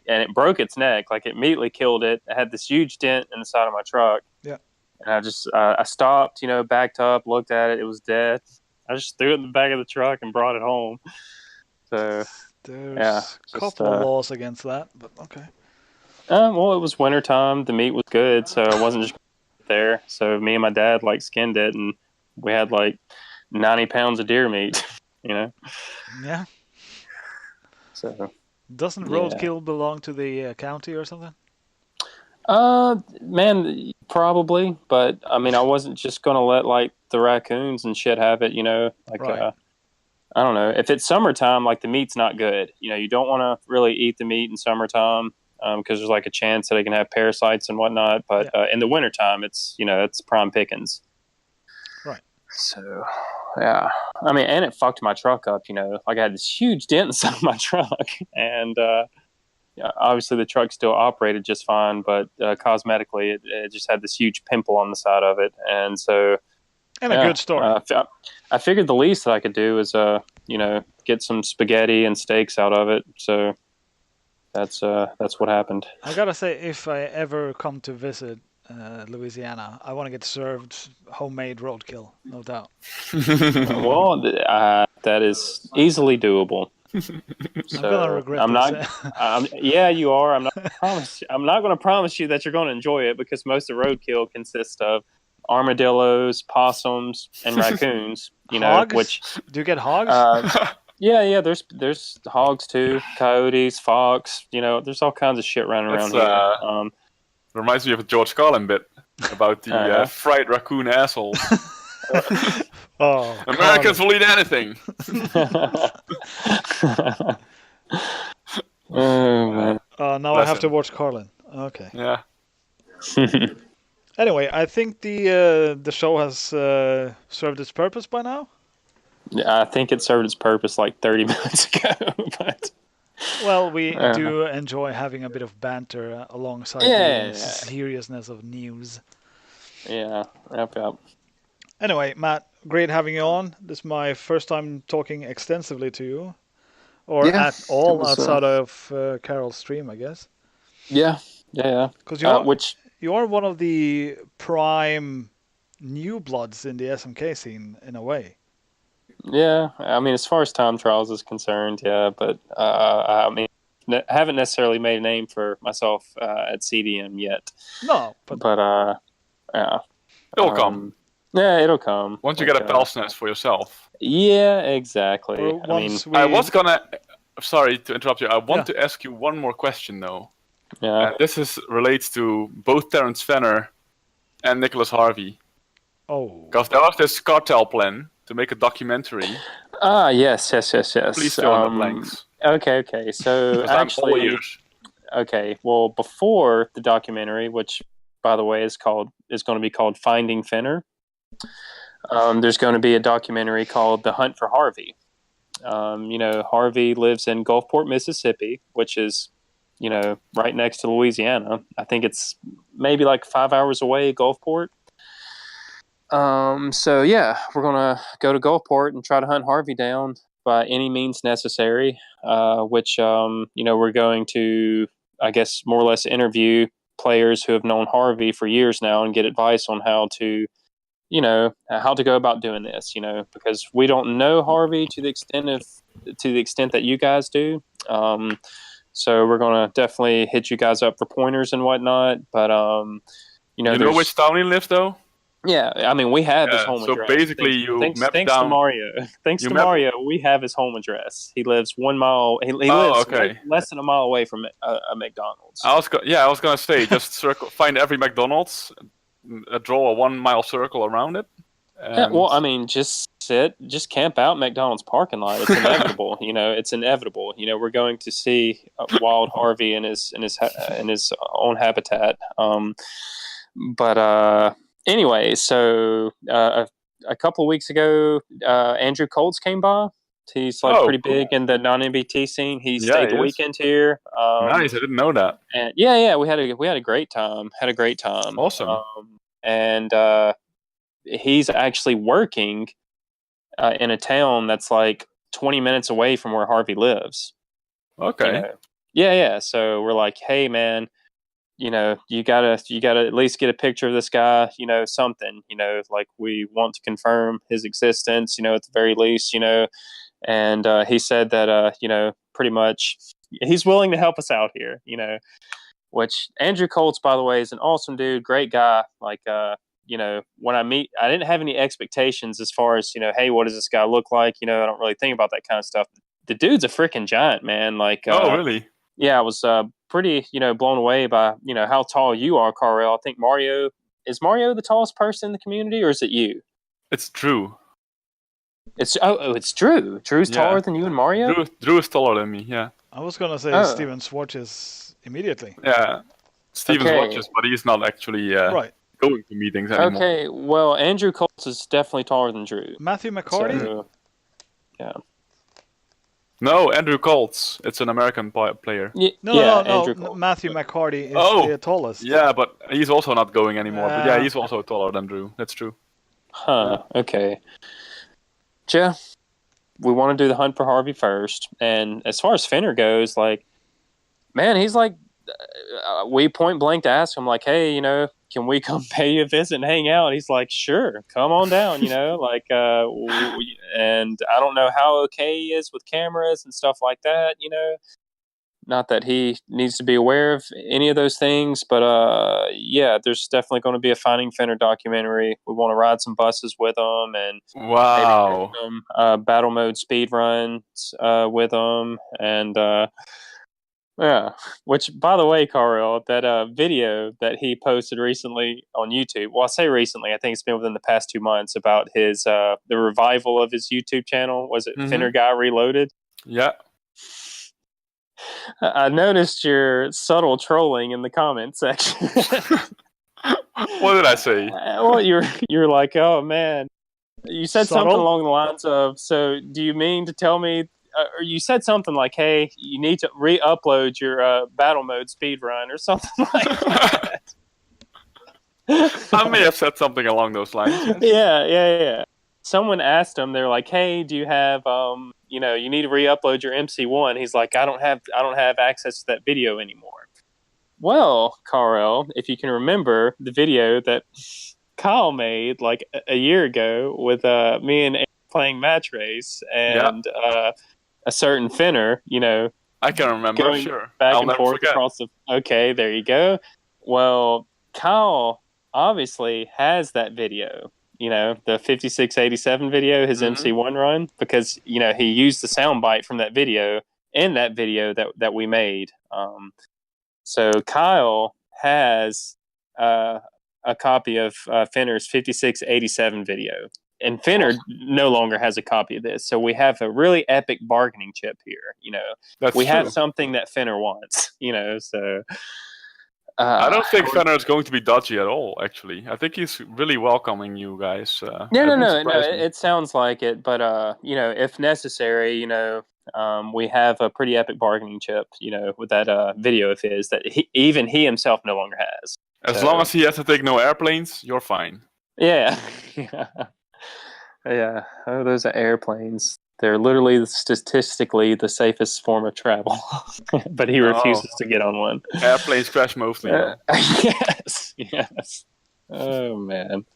and it broke its neck. Like it immediately killed it. It had this huge dent in the side of my truck. Yeah. And I stopped. You know, backed up, looked at it. It was dead. I just threw it in the back of the truck and brought it home. So there's a couple of laws against that, but okay. Well, it was wintertime. The meat was good, so I wasn't just there. So me and my dad skinned it, and we had 90 pounds of deer meat. You know. Yeah. So. Doesn't roadkill belong to the county or something? Man, probably, but I mean, I wasn't just gonna let the raccoons and shit have it. You know, right. I don't know. If it's summertime, the meat's not good. You know, you don't want to really eat the meat in summertime. Because there's a chance that they can have parasites and whatnot. But in the wintertime, it's prime pickings. Right. So, yeah. I mean, and it fucked my truck up, I had this huge dent inside of my truck. And obviously the truck still operated just fine, but cosmetically it just had this huge pimple on the side of it. And so... And a good story. I figured the least that I could do is, get some spaghetti and steaks out of it. So... That's what happened. I gotta say, if I ever come to visit Louisiana, I want to get served homemade roadkill, no doubt. Well, that is easily doable. So, I'm gonna regret this. Yeah, you are. I'm not going to promise you that you're going to enjoy it because most of roadkill consists of armadillos, possums, and raccoons. Hogs? Which do you get hogs? Yeah. There's hogs too, coyotes, fox. There's all kinds of shit running around here. Reminds me of a George Carlin bit about the fried raccoon assholes. Americans will eat anything. Oh man! Now I have to watch Carlin. Okay. Yeah. Anyway, I think the show has served its purpose by now. Yeah, I think it served its purpose 30 minutes ago. But well, we do enjoy having a bit of banter alongside the seriousness of news. Yeah, wrap up. Anyway, Matt, great having you on. This is my first time talking extensively to you, or at all outside of Carol's stream, I guess. Yeah. Because you are one of the prime new bloods in the SMK scene in a way. Yeah, I mean, as far as time trials is concerned, yeah, but I mean, haven't necessarily made a name for myself at CDM yet. No, but yeah, it'll come. Yeah, it'll come once you get a Pelsness for yourself. Yeah, exactly. I was gonna. Sorry to interrupt you. I want to ask you one more question though. Yeah, this relates to both Terrence Fenner and Nicholas Harvey. Oh, because there was this Kartel plan to make a documentary. Yes. Please fill in the blanks. Okay. So actually, okay. Well, before the documentary, which by the way is going to be called Finding Fenner, there's going to be a documentary called The Hunt for Harvey. Harvey lives in Gulfport, Mississippi, which is, right next to Louisiana. I think it's maybe 5 hours away, Gulfport. So yeah, we're gonna go to Gulfport and try to hunt Harvey down by any means necessary. Which we're going to, I guess, more or less interview players who have known Harvey for years now and get advice on how to go about doing this. Because we don't know Harvey to the extent that you guys do. So we're gonna definitely hit you guys up for pointers and whatnot. But you know which town he lives though. Yeah, I mean, we have his Yeah, home so address. basically you thanks mapped to down. Mario. Thanks You to mapped- Mario, we have his home address. He lives 1 mile. He Oh, lives okay. less than a mile away from a McDonald's. I was gonna say just find every McDonald's, draw a 1 mile circle around it. Yeah, well, I mean, just camp out in McDonald's parking lot. It's inevitable, It's inevitable. We're going to see Wild Harvey in his own habitat. But anyway, so a couple of weeks ago, Andrew Colts came by. He's pretty big in the non-MBT scene. He stayed the weekend here. Nice, I didn't know that. And yeah, we had a great time. Had a great time. Awesome. And he's actually working in a town that's like 20 minutes away from where Harvey lives. Okay. Yeah. So we're like, hey, man, you gotta at least get a picture of this guy. Something. Like we want to confirm his existence. At the very least. And he said that pretty much he's willing to help us out here. Which Andrew Colts, by the way, is an awesome dude, great guy. Like when I didn't have any expectations as far as, hey, what does this guy look like? I don't really think about that kind of stuff. The dude's a freaking giant, man. Like, oh, really? Yeah, I was pretty, blown away by, how tall you are, Kartel. I think is Mario the tallest person in the community, or is it you? It's Drew. It's Drew. Drew's taller than you and Mario? Drew is taller than me, yeah. I was going to say Steven Swatches immediately. Yeah. Steven watches, but he's not actually right. going to meetings anymore. Okay, well, Andrew Colts is definitely taller than Drew. Matthew McCarty? So, yeah. No, Andrew Colts. It's an American player. No. Matthew McCarty is the tallest. Yeah, but he's also not going anymore. But yeah, he's also taller than Drew. That's true. Huh, okay. Yeah, we want to do the hunt for Harvey first. And as far as Fenner goes, like, man, he's like, we point blank to ask him, like, hey, can we come pay you a visit and hang out? He's like, sure, come on down, like, and I don't know how okay he is with cameras and stuff like that, not that he needs to be aware of any of those things, but yeah, there's definitely going to be a Finding Fenner documentary. We want to ride some buses with him and wow, maybe some battle mode speed runs with him, and yeah. Which, by the way, Kartel, that video that he posted recently on YouTube. Well, I say recently. I think it's been within the past 2 months about his the revival of his YouTube channel. Was it Fenner Guy Reloaded? Yeah. I noticed your subtle trolling in the comment section. What did I say? Well, you're like, oh man, you said something along the lines of, so do you mean to tell me, or you said something like, hey, you need to re-upload your battle mode speed run or something like that. I may have said something along those lines. Yeah. Someone asked him, they're like, hey, do you have you need to re-upload your MC1. He's like, I don't have access to that video anymore. Well, Kartel, if you can remember the video that Kyle made like a year ago with me and Aaron playing match race and a certain Fenner, I can remember, going sure. back I'll and never forth forget. across the. Okay, there you go. Well, Kyle obviously has that video. The 5687 video, his MC1 run, because he used the soundbite from that video in that video that we made. So Kyle has a copy of Fenner's 5687 video, and Fenner no longer has a copy of this. So we have a really epic bargaining chip here. That's we true. have something that Fenner wants. So. I don't think Fenner is going to be dodgy at all, actually. I think he's really welcoming you guys. No. It sounds like it, but if necessary, we have a pretty epic bargaining chip, with that video of his that he himself no longer has. As long as he has to take no airplanes, you're fine. Yeah. Yeah. Oh, those are airplanes. They're literally statistically the safest form of travel, but he refuses to get on one. Airplanes crash mostly. Yes. Oh, man.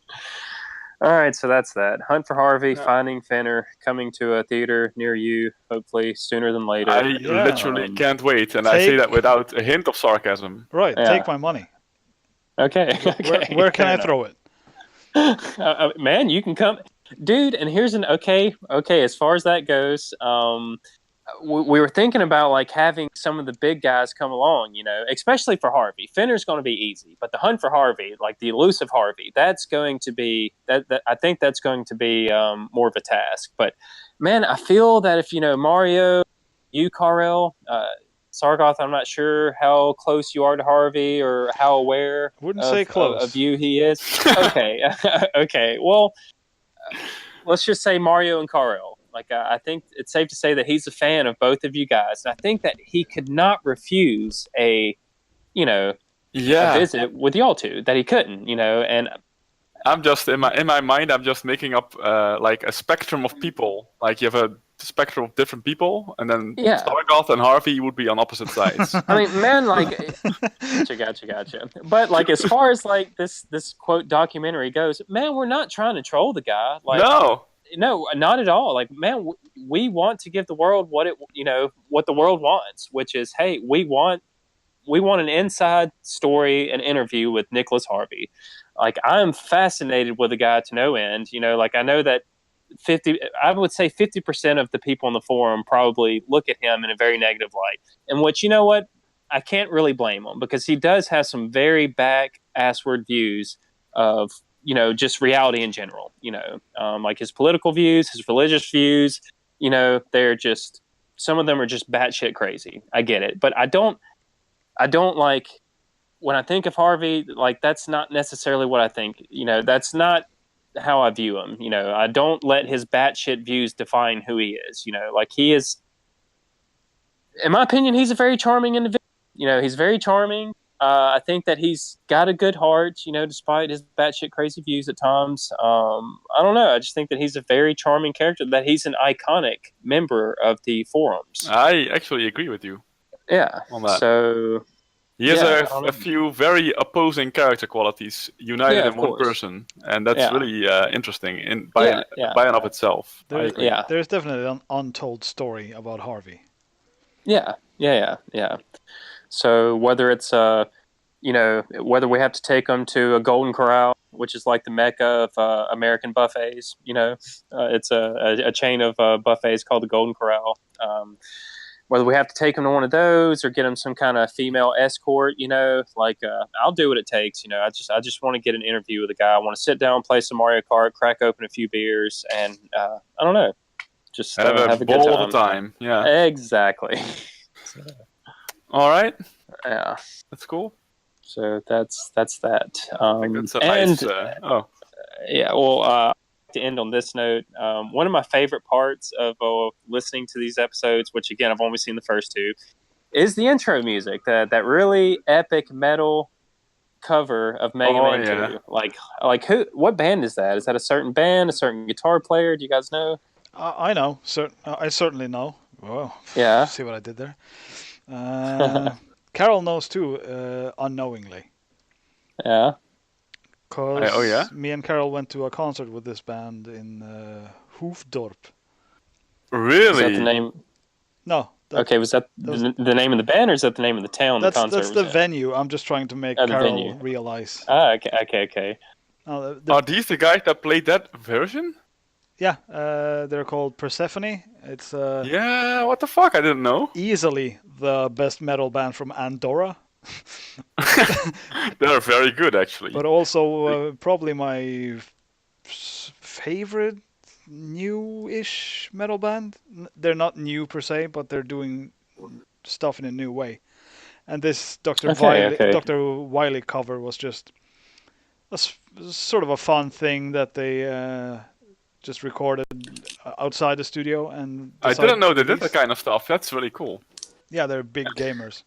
All right, so that's that. Hunt for Harvey, Finding Fenner, coming to a theater near you, hopefully sooner than later. I literally can't wait, and I say that without a hint of sarcasm. Right, take my money. Okay. Where can I throw it? Man, you can come, dude. And here's an okay. As far as that goes, we were thinking about like having some of the big guys come along, especially for Harvey. Fenner's going to be easy, but the hunt for Harvey, like the elusive Harvey, that's going to be that I think that's going to be more of a task. But man, I feel that if Mario, you, Karel, Sargoth, I'm not sure how close you are to Harvey or how aware Wouldn't say close. of you he is. Okay, okay. Well, let's just say Mario and Karel. Like, I think it's safe to say that he's a fan of both of you guys. And I think that he could not refuse a visit with y'all two. That he couldn't, And I'm just in my mind. I'm just making up like a spectrum of people. Like you have a spectrum of different people, and then Stargoth and Harvey would be on opposite sides. I mean, man, like, gotcha. But like, as far as like this quote documentary goes, man, we're not trying to troll the guy. Like, no, not at all. Like, man, we want to give the world what the world wants, which is, hey, we want an inside story, an interview with Nicholas Harvey. Like, I'm fascinated with the guy to no end. Like, I know that 50% of the people on the forum probably look at him in a very negative light. And which, I can't really blame him, because he does have some very back-assward views of, just reality in general, like his political views, his religious views, they're just, some of them are just batshit crazy. I get it. But I don't like, when I think of Harvey, like, that's not necessarily what I think. That's not how I view him. I don't let his batshit views define who he is. Like, he is, in my opinion, he's a very charming individual. He's very charming. I think that he's got a good heart, despite his batshit crazy views at times. I don't know. I just think that he's a very charming character, that he's an iconic member of the forums. I actually agree with you. Yeah. On that. So he has a few very opposing character qualities united in one person, and that's really interesting by and of itself. There's definitely an untold story about Harvey. Yeah. So whether it's whether we have to take them to a Golden Corral, which is like the mecca of American buffets, it's a chain of buffets called the Golden Corral. Whether we have to take them to one of those or get them some kind of female escort, I'll do what it takes. I just want to get an interview with a guy. I want to sit down, play some Mario Kart, crack open a few beers, and I don't know, just have a good ball of time. Yeah, exactly. All right. Yeah, that's cool. So that's that. That's a nice. Yeah. Well, to end on this note, one of my favorite parts of listening to these episodes, which again I've only seen the first two, is the intro music. That really epic metal cover of Mega Man 2. Like who? What band is that? Is that a certain band? A certain guitar player? Do you guys know? I know. I certainly know. Whoa. Yeah. See what I did there. Carol knows too, unknowingly. Yeah. Because me and Carol went to a concert with this band in Hoofddorp. Really? Is that the name? No. Okay, was that the name of the band, or is that the name of the town the concert That's the venue. I'm just trying to make Carol realize. Okay. Are these the guys that played that version? Yeah, they're called Persefone. It's what the fuck? I didn't know. Easily the best metal band from Andorra. They're very good, actually. But also probably my favorite new-ish metal band. They're not new per se, but they're doing stuff in a new way. And this Dr. Wily cover was just sort of a fun thing that they just recorded outside the studio. And I didn't know they did that kind of stuff. That's really cool. Yeah, they're big gamers.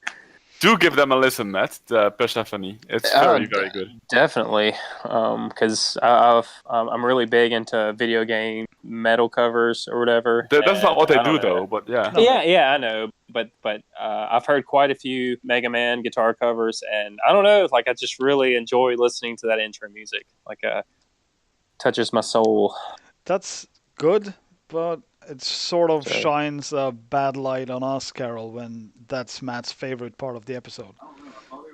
Do give them a listen, Matt. Persephone. It's very, very good. Definitely, because I'm really big into video game metal covers or whatever. That's not what they do, though. But yeah. No. Yeah, I know. But I've heard quite a few Mega Man guitar covers, and I don't know. Like, I just really enjoy listening to that intro music. Like, touches my soul. That's good, but it sort of shines a bad light on us, Carol, when that's Matt's favorite part of the episode.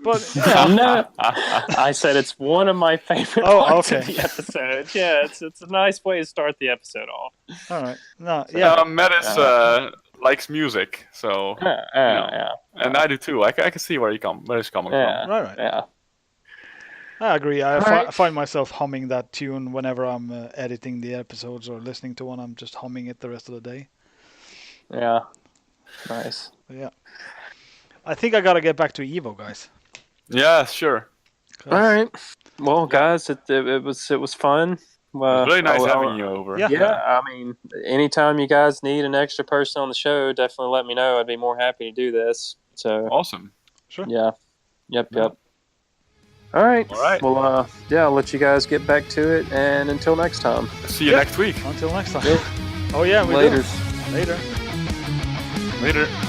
But No, I said it's one of my favorite parts of the episode. Yeah, it's a nice way to start the episode off. All right. No, yeah. Metis likes music, so Yeah. and I do too. I can see where he's coming from. Right. Yeah. I agree. I Alright. find myself humming that tune whenever I'm editing the episodes or listening to one. I'm just humming it the rest of the day. Yeah. Nice. Yeah. I think I gotta get back to Evo, guys. Yeah, sure. All right. Well, guys, it was fun. It was really nice having you over. Yeah, I mean, anytime you guys need an extra person on the show, definitely let me know. I'd be more happy to do this. So awesome. Sure. Yeah. Yep. All right. Well, I'll let you guys get back to it, and until next time. See you next week. Until next time. Yeah. Oh yeah, we Later. do. Later. Later.